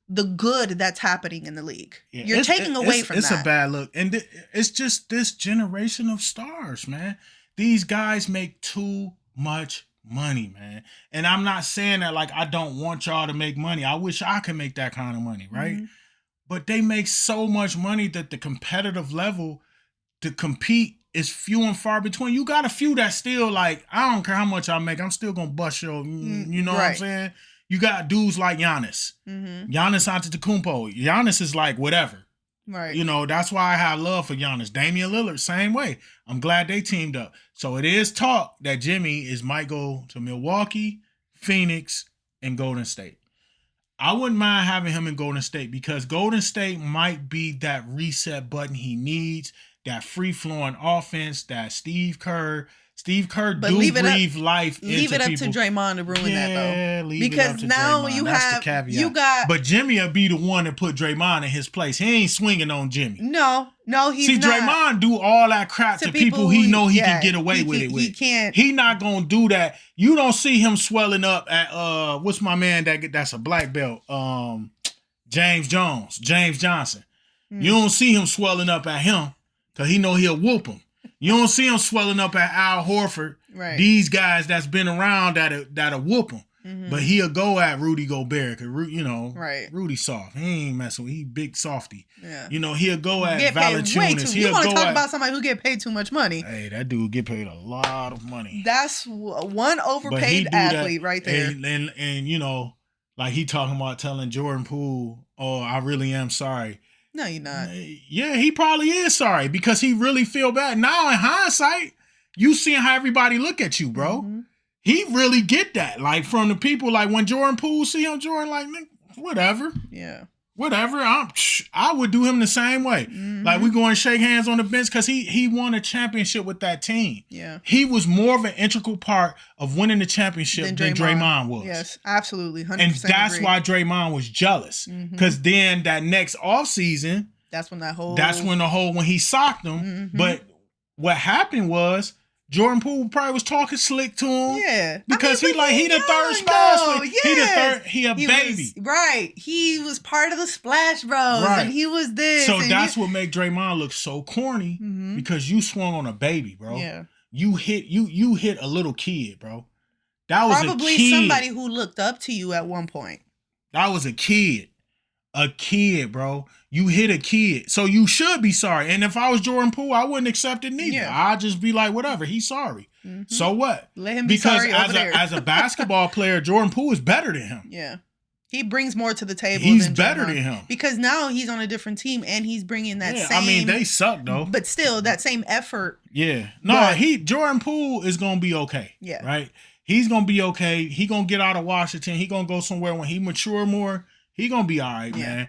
the good that's happening in the league. Yeah, you're taking away from that. It's a bad look. And it's just this generation of stars, man. These guys make too much money, man. And I'm not saying that like I don't want y'all to make money. I wish I could make that kind of money, right? But they make so much money that the competitive level to compete is few and far between. You got a few that still like, I don't care how much I make, I'm still gonna bust your, you know what I'm saying? You got dudes like Giannis. Giannis Antetokounmpo. Giannis is like whatever. Right. You know, that's why I have love for Giannis. Damian Lillard, same way. I'm glad they teamed up. So it is talk that Jimmy might go to Milwaukee, Phoenix, and Golden State. I wouldn't mind having him in Golden State because Golden State might be that reset button he needs, that free-flowing offense that Steve Kerr do breathe life into people. Leave it up to Draymond to ruin that, though. Because now Draymond. But Jimmy will be the one that put Draymond in his place. He ain't swinging on Jimmy. No, he's not. See, Draymond do all that crap to people he know he can get away with it with. He can't. He not going to do that. You don't see him swelling up at, what's my man that's a black belt? James Johnson. You don't see him swelling up at him because he know he'll whoop him. You don't see him swelling up at Al Horford. Right. These guys that's been around that'll whoop him. Mm-hmm. But he'll go at Rudy Gobert because, right. Rudy's soft. He ain't messing with. He big softy. Yeah. He'll go at Valanciunas. You want to talk about somebody who get paid too much money? Hey, that dude get paid a lot of money. That's one overpaid athlete right there. And like he talking about telling Jordan Poole, "Oh, I really am sorry." No, you're not. Yeah, he probably is sorry because he really feel bad. Now in hindsight, you seeing how everybody look at you, bro. Mm-hmm. He really get that. Like from the people, like when Jordan Poole see him, Jordan like, whatever. Yeah. Whatever. I would do him the same way. Mm-hmm. Like we go and shake hands on the bench because he won a championship with that team. Yeah. He was more of an integral part of winning the championship than Draymond was. Yes, absolutely. 100% and that's why Draymond was jealous. Because then that next offseason, when he socked him. Mm-hmm. But what happened was Jordan Poole probably was talking slick to him. Yeah. Because he the third splash. Yes. He a baby. Right. He was part of the Splash Bros. Right. And he was this. So that's what made Draymond look so corny because you swung on a baby, bro. Yeah. You hit a little kid, bro. That was probably a kid. Somebody who looked up to you at one point. That was a kid. A kid, bro. You hit a kid. So you should be sorry. And if I was Jordan Poole, I wouldn't accept it neither. Yeah. I'd just be like, whatever, he's sorry. Mm-hmm. So what? Let him be sorry over there. As a basketball player, Jordan Poole is better than him. Yeah. He brings more to the table He's better than him. Because now he's on a different team and he's bringing that same... I mean, they suck, though. But still, that same effort. Yeah. No, Jordan Poole is going to be okay. Yeah. Right? He's going to be okay. He going to get out of Washington. He going to go somewhere when he mature more. He going to be all right, man.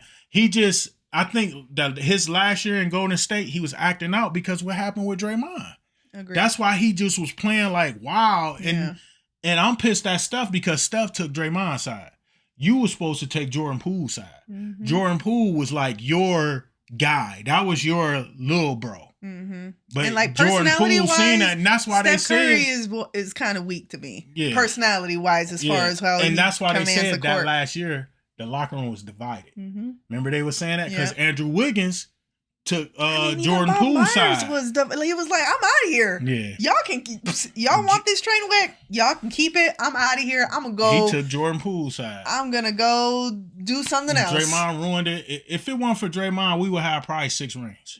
I think that his last year in Golden State, he was acting out because what happened with Draymond. Agreed. That's why he just was playing like, wow. And I'm pissed at Steph because Steph took Draymond's side. You were supposed to take Jordan Poole's side. Mm-hmm. Jordan Poole was like your guy. That was your little bro. Mm-hmm. But and like Jordan Poole seen that, and that's why Steph they said Curry is kind of weak to me. Yeah. Personality wise, as far as how and that's why they said that last year the locker room was divided. Mm-hmm. Remember they were saying that because Andrew Wiggins took Jordan Poole's side. He was like, I'm out of here. Yeah, y'all want this train wreck? Y'all can keep it. I'm out of here. I'm gonna go. He took Jordan Poole's side. I'm gonna go do something else. Draymond ruined it. If it weren't for Draymond, we would have probably 6 rings.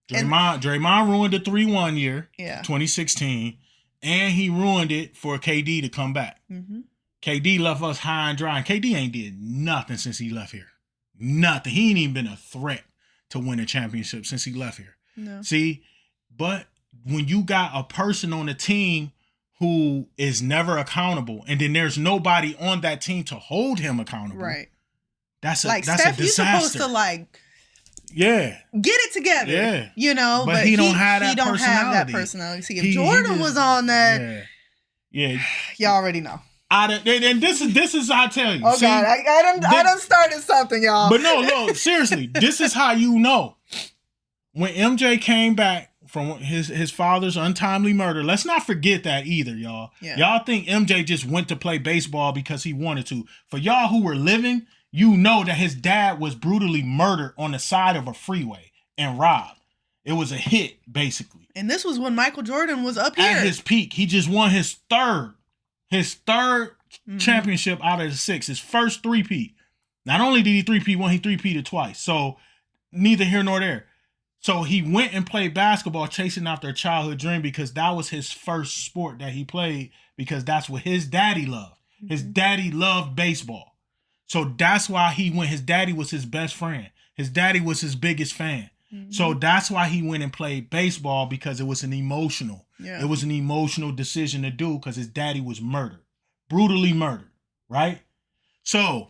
Draymond ruined the 3-1 year, 2016, and he ruined it for KD to come back. Mm-hmm. KD left us high and dry. And KD ain't did nothing since he left here. Nothing. He ain't even been a threat to win a championship since he left here. No. See, but when you got a person on the team who is never accountable, and then there's nobody on that team to hold him accountable, right? That's a Steph, disaster. You're supposed to get it together. Yeah, but he don't have that personality. Have that personality. See, if Jordan was on that, yeah, y'all already know. And this is how I tell you. Oh, see, God, I done started something, y'all. But no, seriously, this is how you know. When MJ came back from his father's untimely murder, let's not forget that either, y'all. Yeah. Y'all think MJ just went to play baseball because he wanted to. For y'all who were living, you know that his dad was brutally murdered on the side of a freeway and robbed. It was a hit, basically. And this was when Michael Jordan was up here. At his peak. He just won his third championship out of the 6. His first three-peat. Not only did he three-peat one, he three-peated twice. So neither here nor there. So he went and played basketball chasing after a childhood dream because that was his first sport that he played because that's what his daddy loved. Mm-hmm. His daddy loved baseball. So that's why he went. His daddy was his best friend. His daddy was his biggest fan. Mm-hmm. So that's why he went and played baseball because it was an emotional. Yeah. It was an emotional decision to do because his daddy was murdered. Brutally murdered. Right? So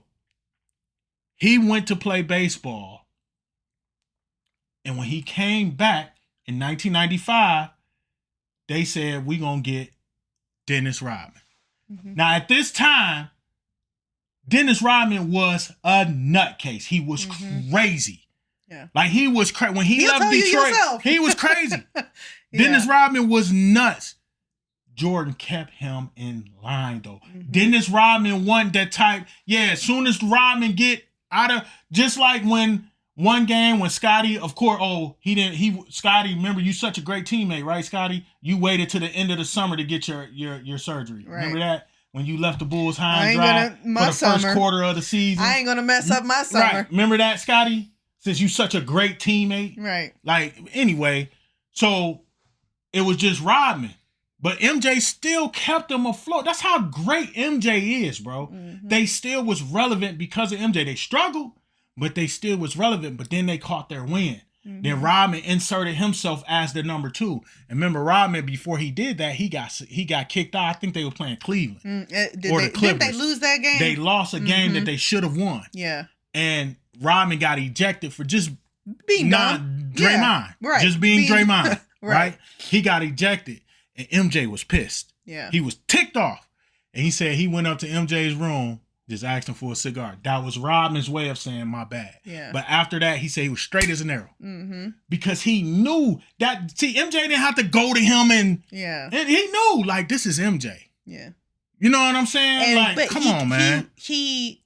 he went to play baseball. And when he came back in 1995, they said, we're going to get Dennis Rodman. Mm-hmm. Now, at this time, Dennis Rodman was a nutcase. He was crazy. Yeah. Like he was crazy. When he left Detroit, he was crazy. Dennis Rodman was nuts. Jordan kept him in line, though. Mm-hmm. Dennis Rodman wasn't that type. Yeah, as soon as Rodman get out of, just like when one game when Scotty, of course, Scotty, remember, you such a great teammate, right, Scotty? You waited to the end of the summer to get your surgery. Right. Remember that? When you left the Bulls high and dry for the first quarter of the season. I ain't going to mess up my summer. Right. Remember that, Scotty? Since you such a great teammate. Right. Like, anyway, so it was just Rodman. But MJ still kept them afloat. That's how great MJ is, bro. Mm-hmm. They still was relevant because of MJ. They struggled, but they still was relevant. But then they caught their win. Mm-hmm. Then Rodman inserted himself as the number 2. And remember, Rodman, before he did that, he got kicked out. I think they were playing Cleveland or the Clippers. Didn't they lose that game? They lost a game that they should have won. Yeah. And Rodman got ejected for just being Draymond. Yeah. Right. Just being Draymond. Right. He got ejected. And MJ was pissed. Yeah. He was ticked off. And he said he went up to MJ's room, just asked him for a cigar. That was Rodman's way of saying my bad. Yeah. But after that, he said he was straight as an arrow. Mm-hmm. Because he knew that, see, MJ didn't have to go to him and he knew, like, this is MJ. Yeah. You know what I'm saying? And, come on, man. He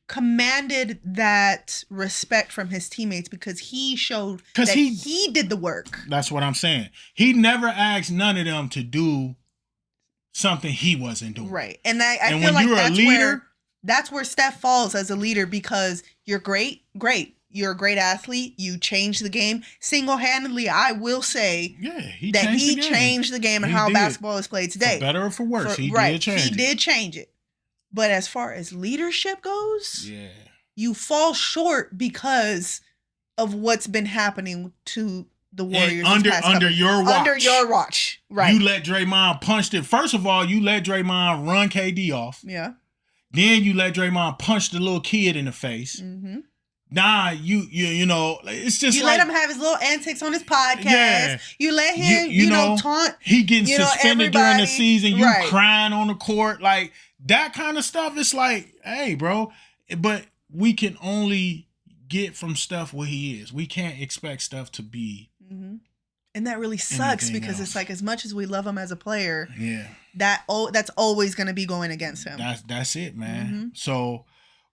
commanded that respect from his teammates because he showed that he did the work. That's what I'm saying. He never asked none of them to do something he wasn't doing. Right. And I feel like that's where Steph falls as a leader because you're great. You're a great athlete. You changed the game. Single-handedly, I will say he changed the game and how basketball is played today. For better or for worse, he did change it. But as far as leadership goes, you fall short because of what's been happening to the Warriors under your watch. Under your watch, right? You let Draymond punch it. First of all, you let Draymond run KD off. Yeah. Then you let Draymond punch the little kid in the face. Mm-hmm. Nah, you know, it's just you let him have his little antics on his podcast. Yeah. You let him, you know, taunt. He getting suspended during the season. You crying on the court, like that kind of stuff. It's like, hey, bro, but we can only get from Steph what he is. We can't expect Steph to be. Mm-hmm. And that really sucks because it's like as much as we love him as a player, that's always going to be going against him. That's it, man. Mm-hmm. So.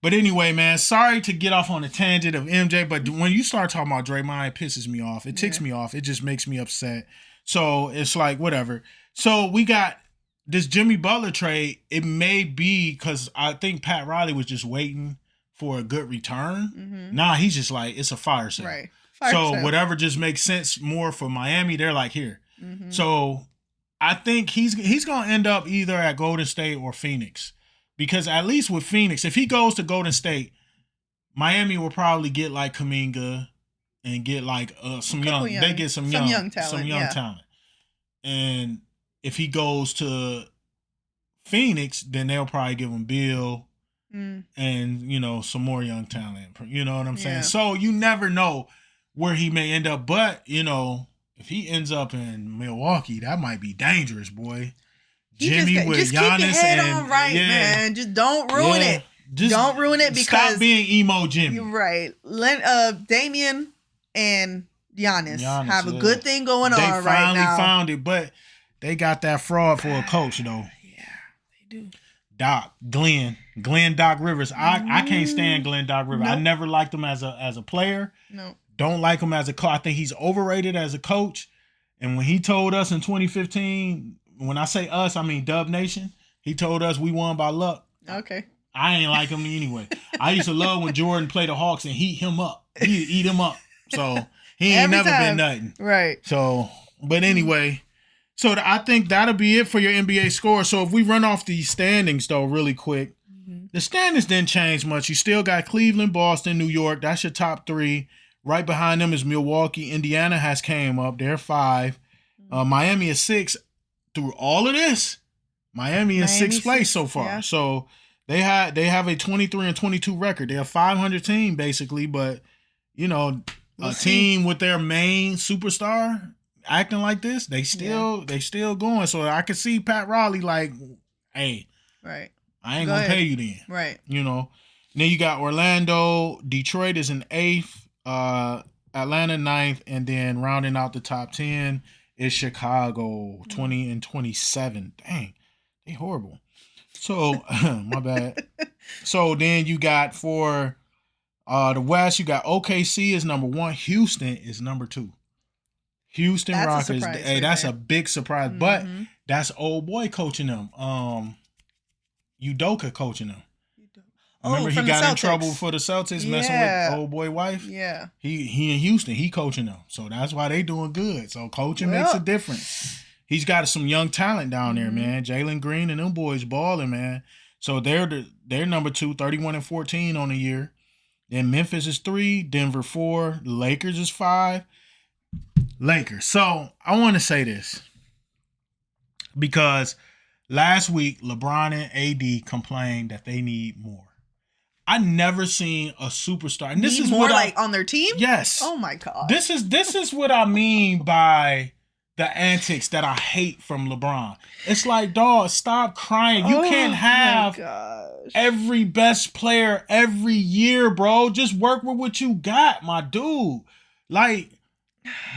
But anyway, man, sorry to get off on a tangent of MJ, but when you start talking about Draymond, it pisses me off. It ticks me off. It just makes me upset. So it's like, whatever. So we got this Jimmy Butler trade. It may be because I think Pat Riley was just waiting for a good return. Mm-hmm. Nah, he's just like, it's a fire sale. Right. Whatever just makes sense more for Miami, they're like, here. Mm-hmm. So I think he's going to end up either at Golden State or Phoenix. Because at least with Phoenix, if he goes to Golden State, Miami will probably get like Kuminga and get like some young talent. And if he goes to Phoenix, then they'll probably give him Bill and, you know, some more young talent. You know what I'm saying? So you never know where he may end up. But, you know, if he ends up in Milwaukee, that might be dangerous, boy. Jimmy with just Giannis keep your head and on right, man. Just don't ruin it. Don't ruin it because stop being emo Jimmy. You're right. Let Damian and Giannis have a good thing going on right now. They finally found it, but they got that fraud for a coach though. Yeah, they do. Glenn Doc Rivers. I can't stand Glenn Doc Rivers. Nope. I never liked him as a player. No. Don't like him as a coach. I think he's overrated as a coach. And when he told us in 2015. When I say us, I mean Dub Nation. He told us we won by luck. Okay. I ain't like him anyway. I used to love when Jordan played the Hawks and heat him up. He'd eat him up. So he ain't never been nothing. Right. So, but anyway, so I think that'll be it for your NBA score. So if we run off these standings though really quick, the standings didn't change much. You still got Cleveland, Boston, New York. That's your top 3. Right behind them is Milwaukee. Indiana has came up. They're 5. Miami is 6. Through all of this, Miami is 6th place so far. Yeah. So they have a 23-22 record. They're a 500 team basically, but you know, team with their main superstar acting like this, they still going. So I could see Pat Riley like, hey, right, I ain't gonna pay you then, right? You know. Then you got Orlando, Detroit is in 8th, Atlanta 9th, and then rounding out the top 10. Is Chicago 20-27. Dang, they horrible. So my bad. So then you got for The West, you got OKC is number 1. Houston is number 2. Houston That's a Rockets. surprise Hey, right that's there. a big surprise. But that's old boy coaching them. Udoka coaching them. Remember he from got the in trouble Celtics. for the Celtics messing Yeah. with old boy wife? Yeah. He in Houston. He coaching them. So that's why they doing good. So coaching makes a difference. He's got some young talent down there, man. Jalen Green and them boys balling, man. So they're number 2, 31-14 on the year. Then Memphis is 3, Denver 4, the Lakers is 5. Lakers. So I want to say this because last week LeBron and AD complained that they need more. I never seen a superstar, and this is more what like on their team. Yes. Oh my god. This is what I mean by the antics that I hate from LeBron. It's like, dog, stop crying. You can't have every best player every year, bro. Just work with what you got, my dude. Like,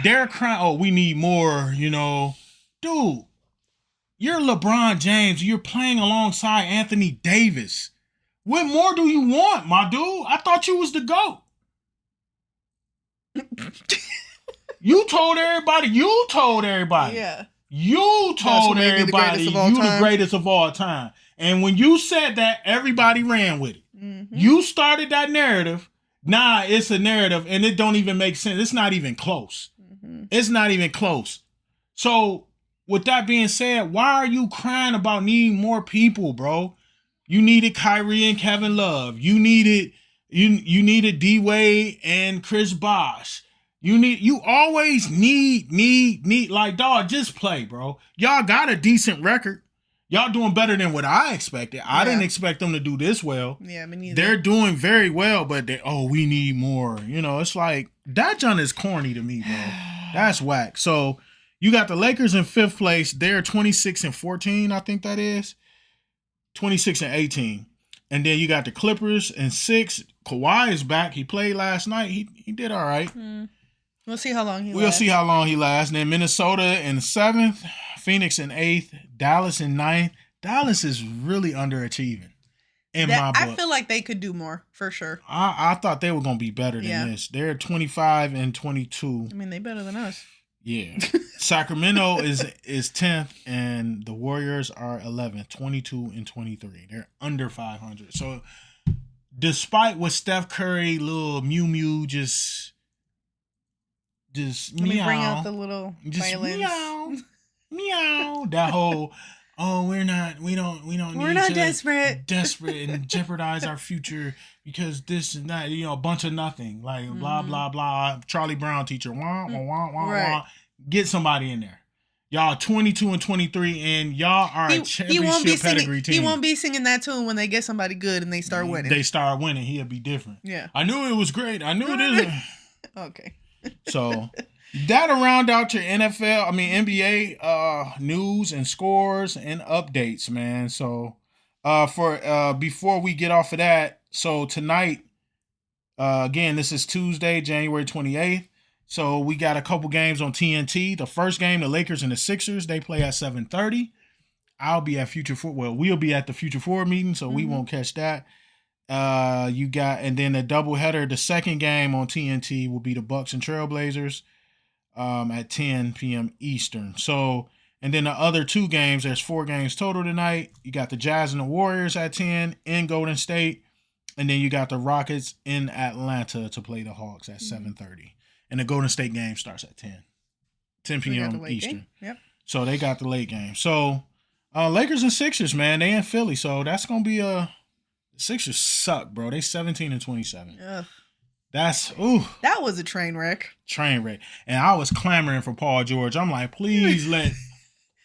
they're crying, oh, we need more, you know. Dude, you're LeBron James. You're playing alongside Anthony Davis. What more do you want, my dude? I thought you was the GOAT. You told everybody. Yeah. You told everybody you the greatest of all time. And when you said that, everybody ran with it. You started that narrative. Nah, it's a narrative, and it don't even make sense. It's not even close. It's not even close. So, with that being said, why are you crying about needing more people, bro? You needed Kyrie and Kevin Love. You needed D-Wade and Chris Bosh. You always need like, dog, just play, bro. Y'all got a decent record. Y'all doing better than what I expected. I didn't expect them to do this well. Yeah, me neither. They're doing very well, but we need more. You know, it's like that John is corny to me, bro. That's whack. So you got the Lakers in 5th place. They're 26-14, I think that is. 26-18. And then you got the Clippers in 6th. Kawhi is back. He played last night. He did all right. We'll see how long he lasts. We'll see how long he lasts. And then Minnesota in 7th. Phoenix in 8th. Dallas in 9th. Dallas is really underachieving in my book. I feel like they could do more, for sure. I thought they were going to be better than this. They're 25-22. I mean, they better than us. Yeah. Sacramento is 10th, and the Warriors are 11th, 22-23. They're under 500. So, despite what Steph Curry, little Mew just Let me bring out the little violins. Meow. That whole, we're not desperate and jeopardize our future because this and that, a bunch of nothing, like blah blah blah. Charlie Brown teacher, wah wah wah wah wah. Get somebody in there. Y'all 22-23, and y'all are a championship pedigree team. He won't be singing that tune when they get somebody good and they start winning. He'll be different. Yeah. I knew it was great. I knew it is. Okay. So that'll round out your NBA news and scores and updates, man. So before we get off of that, so tonight, again, this is Tuesday, January 28th. So we got a couple games on TNT. The first game, the Lakers and the Sixers, they play at 7:30. I'll be at we'll be at the Future Forward meeting, so we won't catch that. And then the doubleheader, the second game on TNT will be the Bucks and Trailblazers at 10 p.m. Eastern. So, and then the other 2 games, there's 4 games total tonight. You got the Jazz and the Warriors at 10 in Golden State. And then you got the Rockets in Atlanta to play the Hawks at 7:30. And the Golden State game starts at 10 p.m. Eastern. Yep. So they got the late game. So Lakers and Sixers, man, they in Philly. So that's going to be the Sixers suck, bro. They 17-27. Ugh. That was a train wreck. And I was clamoring for Paul George. I'm like, please let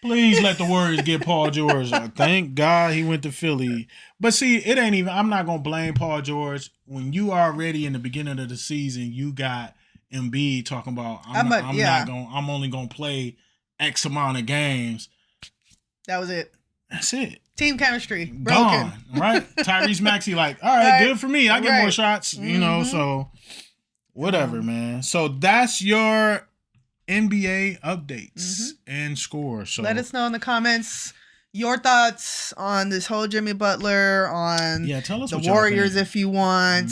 the Warriors get Paul George. Thank God he went to Philly. But see, it ain't even, I'm not going to blame Paul George. When you already in the beginning of the season, you got Embiid talking about I'm only gonna play X amount of games. That was it. That's it. Team chemistry broken. Gone, right? Tyrese Maxey like, all right, good for me. I get more shots, so whatever, man. So that's your NBA updates and scores. So let us know in the comments your thoughts on this whole Jimmy Butler, on tell us the Warriors if you want.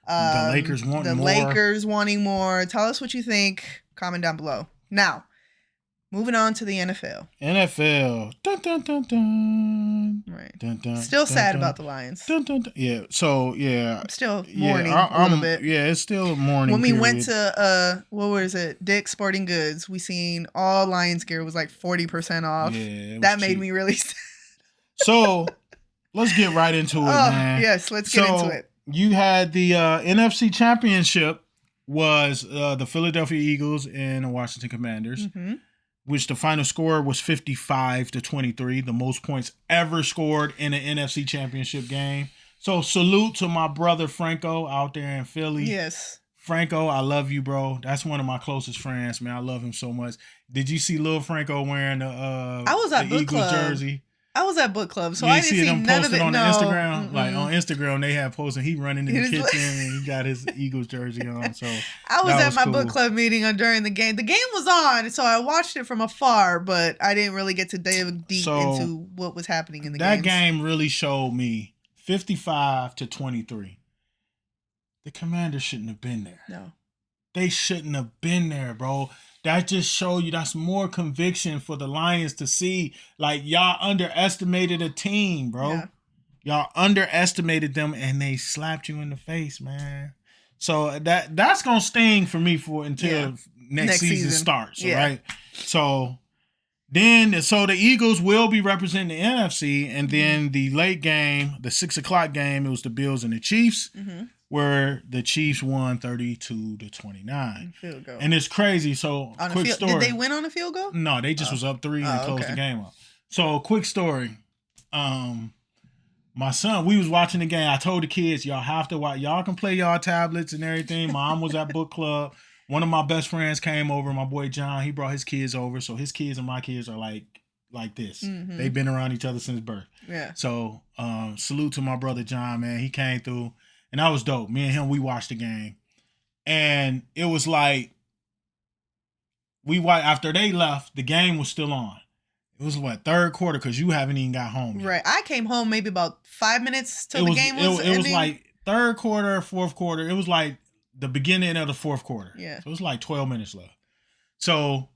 The Lakers wanting more. Lakers wanting more. Tell us what you think. Comment down below. Now, moving on to the NFL. NFL. Dun, dun, dun, dun. Right. Dun, dun, still dun, sad dun, about the Lions. Dun, dun, dun. Yeah. So, yeah. I'm still mourning a little bit. Yeah, it's still mourning. When we went to, what was it? Dick's Sporting Goods, we seen all Lions gear was like 40% off. Yeah. That made me really sad. So, let's get right into it, man. Yes, let's get into it. You had the NFC Championship was the Philadelphia Eagles and the Washington Commanders, which the final score was 55-23, the most points ever scored in an NFC Championship game. So salute to my brother Franco out there in Philly. Yes. Franco, I love you, bro. That's one of my closest friends, man. I love him so much. Did you see Lil Franco wearing the I was at Book Eagles Club. jersey? I was at book club, so you I didn't see them none posted of it. on Instagram. Mm-mm. Like on Instagram, they have posted he running in the kitchen and he got his Eagles jersey on. So I was at my book club meeting during the game. The game was on, so I watched it from afar, but I didn't really get to dive deep into what was happening in the game. That game really showed me 55-23. The Commanders shouldn't have been there. No, they shouldn't have been there, bro. That just show you that's more conviction for the Lions to see. Like, y'all underestimated a team, bro. Yeah. Y'all underestimated them, and they slapped you in the face, man. So that's gonna sting for me until next season starts, right? So the Eagles will be representing the NFC, and then the late game, the 6:00 game, it was the Bills and the Chiefs. Where the Chiefs won 32-29. Field goal. And it's crazy. So, quick story. Did they win on a field goal? No, they just was up 3 and closed the game up. So, quick story. My son, we was watching the game. I told the kids, y'all have to watch. Y'all can play y'all tablets and everything. Mom was at book club. One of my best friends came over, my boy John. He brought his kids over. So, his kids and my kids are like this. They've been around each other since birth. Yeah. So, salute to my brother John, man. He came through. And that was dope. Me and him, we watched the game. And it was like, after they left, the game was still on. It was third quarter, because you haven't even got home yet. Right. I came home maybe about 5 minutes till the game was ending. It was like third quarter, fourth quarter. It was like the beginning of the fourth quarter. Yeah. So it was like 12 minutes left. So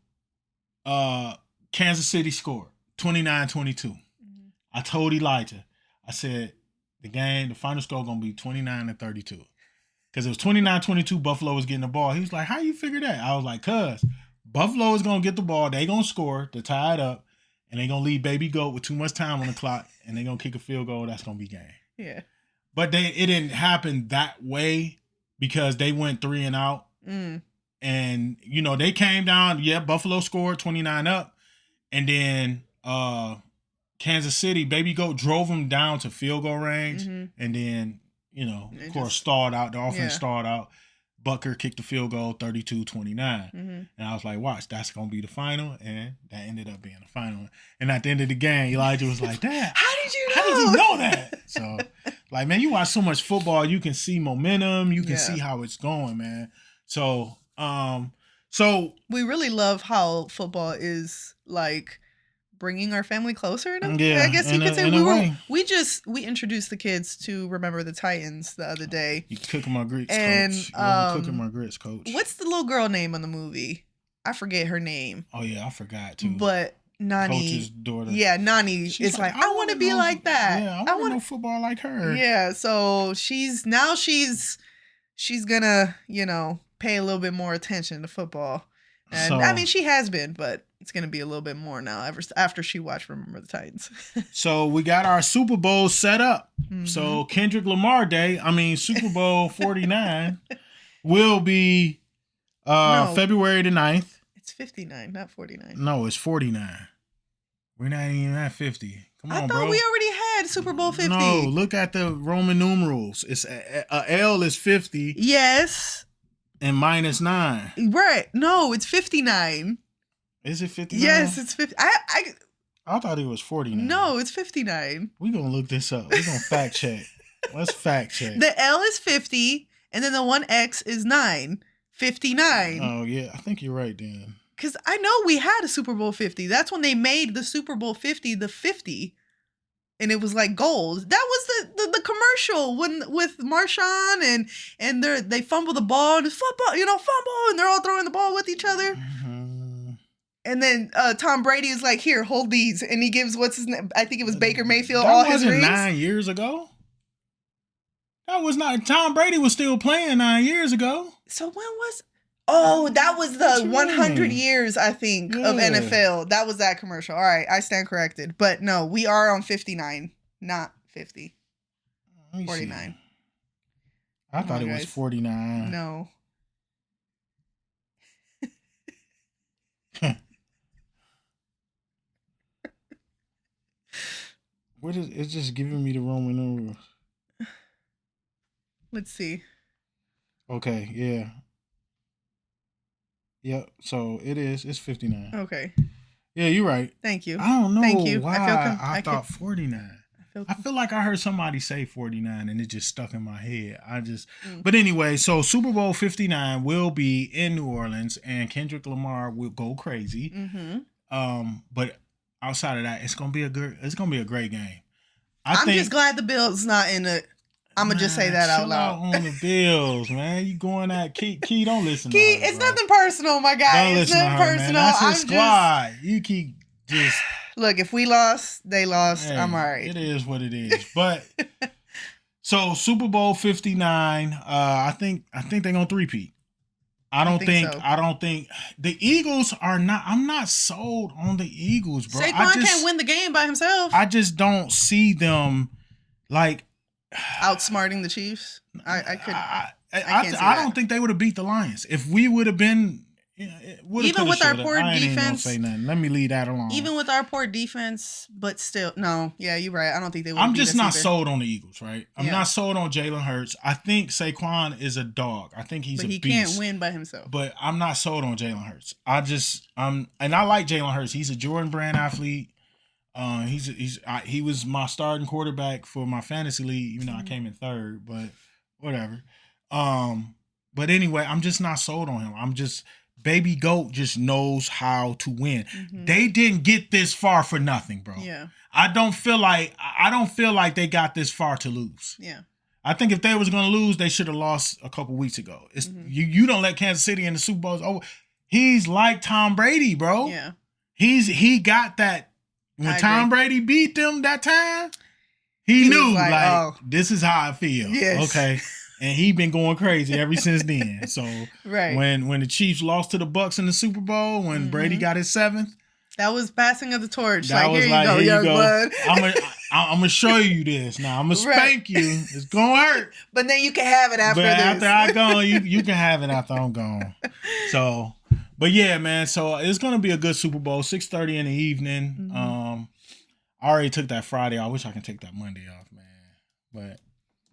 Kansas City scored 29-22. I told Elijah, I said, the final score going to be 29-32. Because it was 29-22, Buffalo was getting the ball. He was like, how you figure that? I was like, cuz Buffalo is going to get the ball. They going to score to tie it up. And they going to leave Baby Goat with too much time on the clock. And they going to kick a field goal. That's going to be game. Yeah. But it didn't happen that way because they went 3 and out. And, they came down. Yeah, Buffalo scored 29 up. And then Kansas City, Baby Goat drove them down to field goal range. And then, of course, stalled out. The offense stalled out. Butker kicked the field goal 32-29. And I was like, watch, that's going to be the final. And that ended up being the final. And at the end of the game, Elijah was like, Dad, how did you know that? So, like, man, you watch so much football, you can see momentum. You can see how it's going, man. So we really love how football is, like, bringing our family closer. I guess you could say we introduced the kids to Remember the Titans the other day. You cooking my grits, coach. Cooking my grits, coach. What's the little girl name on the movie? I forget her name. Oh yeah, I forgot too. But Nani, Coach's daughter. Yeah, Nani is like, I want to be like that. Yeah, I want to know football like her. Yeah, so she's gonna, pay a little bit more attention to football. And I mean, she has been, but it's going to be a little bit more now after she watched Remember the Titans. So we got our Super Bowl set up. So Kendrick Lamar Day, Super Bowl 49 will be February the 9th. It's 59, not 49. No, it's 49. We're not even at 50. Come on, bro. I thought we already had Super Bowl 50. No, look at the Roman numerals. It's a L is 50. Yes. And -9. Right. No, it's 59. Is it 59? Yes, it's 50. I thought it was 49. No, it's 59. We're going to look this up. We're going to fact check. Let's fact check. The L is 50, and then the one X is 9. 59. Oh, yeah. I think you're right, then. Because I know we had a Super Bowl 50. That's when they made the Super Bowl 50 the 50. And it was like gold. That was the the commercial with Marshawn and they fumble the ball and it's football, fumble, and they're all throwing the ball with each other. Mm-hmm. And then Tom Brady is like, here, hold these, and he gives what's his name? I think it was Baker Mayfield. That all wasn't his rings. 9 years ago. That was not. Tom Brady was still playing 9 years ago. So when was? Oh, that was the 100 years, I think, of NFL. That was that commercial. All right, I stand corrected. But no, we are on 59, not 50. 49. I thought it was 49. No. What is? It's just giving me the Roman numerals. Let's see. Okay, yeah. Yep, so it is. It's 59. Okay. Yeah, you're right. Thank you. I don't know Thank you. why I thought 49. I feel like I heard somebody say 49 and it just stuck in my head. But anyway, so Super Bowl 59 will be in New Orleans and Kendrick Lamar will go crazy. Mm-hmm. But outside of that, it's gonna be a great game. I'm just glad the Bills not in it. I'm gonna just say that out loud. On the Bills, man. You going at Key? Don't listen to Key, her, it's bro. nothing personal, my guy. Don't It's listen to nothing her, personal. man. That's his squad. You keep just look. If we lost, they lost. hey, I'm all right. It is what it is. But so Super Bowl 59. I think they're gonna three-peat. I don't think the Eagles are not. I'm not sold on the Eagles, bro. Saquon can't win the game by himself. I just don't see them like outsmarting the Chiefs. I don't think they would have beat the Lions if we would have been. Even with our poor defense, say nothing. Let me leave that alone. Even with our poor defense, but still, no. Yeah, you're right. I don't think they would. I'm just not sold on the Eagles, right? I'm not sold on Jalen Hurts. I think Saquon is a dog. I think he's a beast. But he can't win by himself. But I'm not sold on Jalen Hurts. And I like Jalen Hurts. He's a Jordan Brand athlete. He was my starting quarterback for my fantasy league, even though I came in third. But whatever. But anyway, I'm just not sold on him. Baby Goat just knows how to win. Mm-hmm. They didn't get this far for nothing, bro. Yeah. I don't feel like they got this far to lose. Yeah. I think if they was going to lose, they should have lost a couple weeks ago. It's you don't let Kansas City in the Super Bowl. Oh, he's like Tom Brady, bro. Yeah. He got that when Tom Brady beat them that time. He knew this is how I feel. Yes. Okay. And he been going crazy ever since then. So when the Chiefs lost to the Bucs in the Super Bowl, when Brady got his 7th, that was passing of the torch. That was here you go, young blood. I'm gonna show you this. Now I'm gonna spank you. It's gonna hurt, but then you can have it after this. After I go, you can have it after I'm gone. So, but yeah, man. So it's gonna be a good Super Bowl. 6:30 in the evening. I already took that Friday. I wish I could take that Monday off, man. But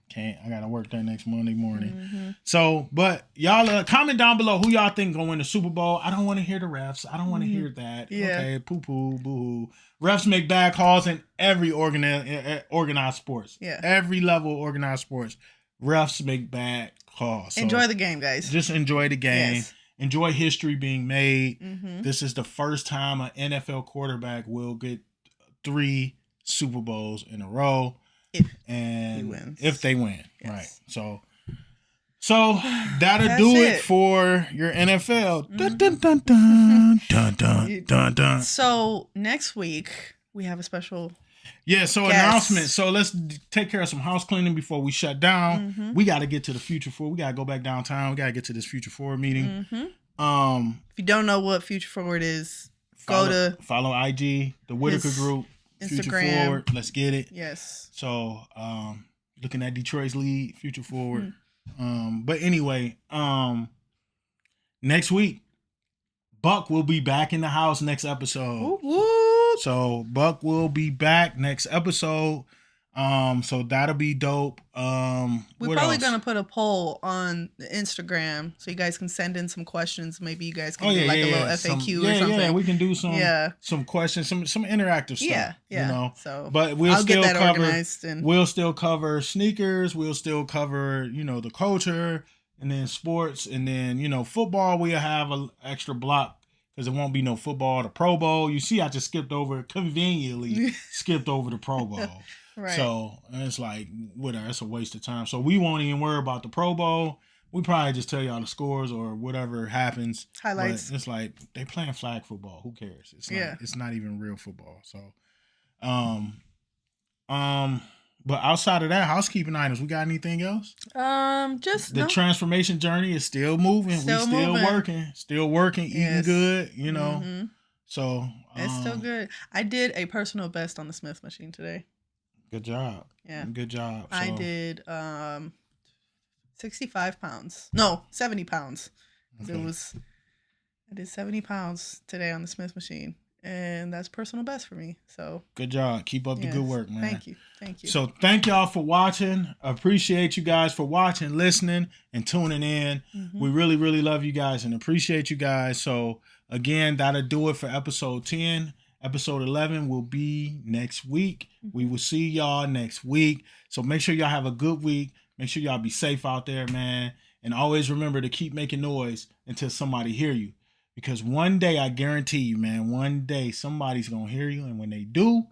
can't. I gotta work that next Monday morning. So, but y'all comment down below who y'all think gonna win the Super Bowl. I don't want to hear the refs. I don't want to hear that. Yeah. Okay, poo poo, boo hoo. Refs make bad calls in every organized sports. Yeah. Every level of organized sports, refs make bad calls. So enjoy the game, guys. Just enjoy the game. Yes. Enjoy history being made. This is the first time an NFL quarterback will get 3 Super Bowls in a row. If they win. Yes. Right. So that'll do it for your NFL. Dun, dun, dun, dun, dun, dun, dun, dun. So next week we have a special announcement. So let's take care of some house cleaning before we shut down. We got to get to the Future 4. We got to go back downtown. We got to get to this Future 4 meeting. If you don't know what Future Forward is, follow IG, the Whitaker Group. Instagram. Future Forward, let's get it. Yes. So, looking at Detroit's lead, Future Forward. But anyway, next week, Buck will be back in the house next episode. Whoop, whoop. So Buck will be back next episode. So that'll be dope. We're probably gonna put a poll on the Instagram so you guys can send in some questions. Maybe you guys can do a little FAQ or something. Yeah, we can do some questions, some interactive stuff. Yeah. You know. So, but I'll get that organized. We'll still cover sneakers. We'll still cover the culture, and then sports, and then football. We'll have an extra block. Because it won't be no football, the Pro Bowl. You see, I just conveniently skipped over the Pro Bowl. Right. So it's like, whatever, it's a waste of time. So we won't even worry about the Pro Bowl. We probably just tell y'all the scores or whatever happens. Highlights. But it's like they playing flag football. Who cares? It's Yeah. like, it's not even real football. So, but outside of that, housekeeping items, we got anything else? Just the transformation journey is still moving. Still working, eating good. You know, so it's still good. I did a personal best on the Smith machine today. Good job. Yeah, good job. So, I did 65 pounds. No, 70 pounds. Okay. I did 70 pounds today on the Smith machine. And that's personal best for me. So good job. Keep up the good work, man. Thank you. So thank y'all for watching. Appreciate you guys for watching, listening, and tuning in. We really, really love you guys and appreciate you guys. So again, that'll do it for episode 10. Episode 11 will be next week. We will see y'all next week. So make sure y'all have a good week. Make sure y'all be safe out there, man. And always remember to keep making noise until somebody hear you. Because one day, I guarantee you, man, one day somebody's going to hear you. And when they do,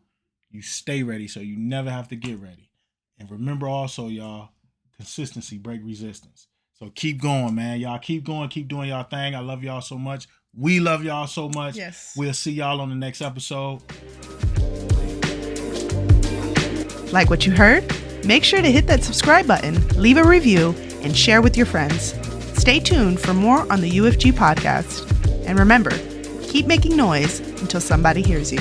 you stay ready so you never have to get ready. And remember also, y'all, consistency break resistance. So keep going, man. Y'all keep going. Keep doing y'all thing. I love y'all so much. We love y'all so much. Yes. We'll see y'all on the next episode. Like what you heard? Make sure to hit that subscribe button, leave a review, and share with your friends. Stay tuned for more on the UFG podcast. And remember, keep making noise until somebody hears you.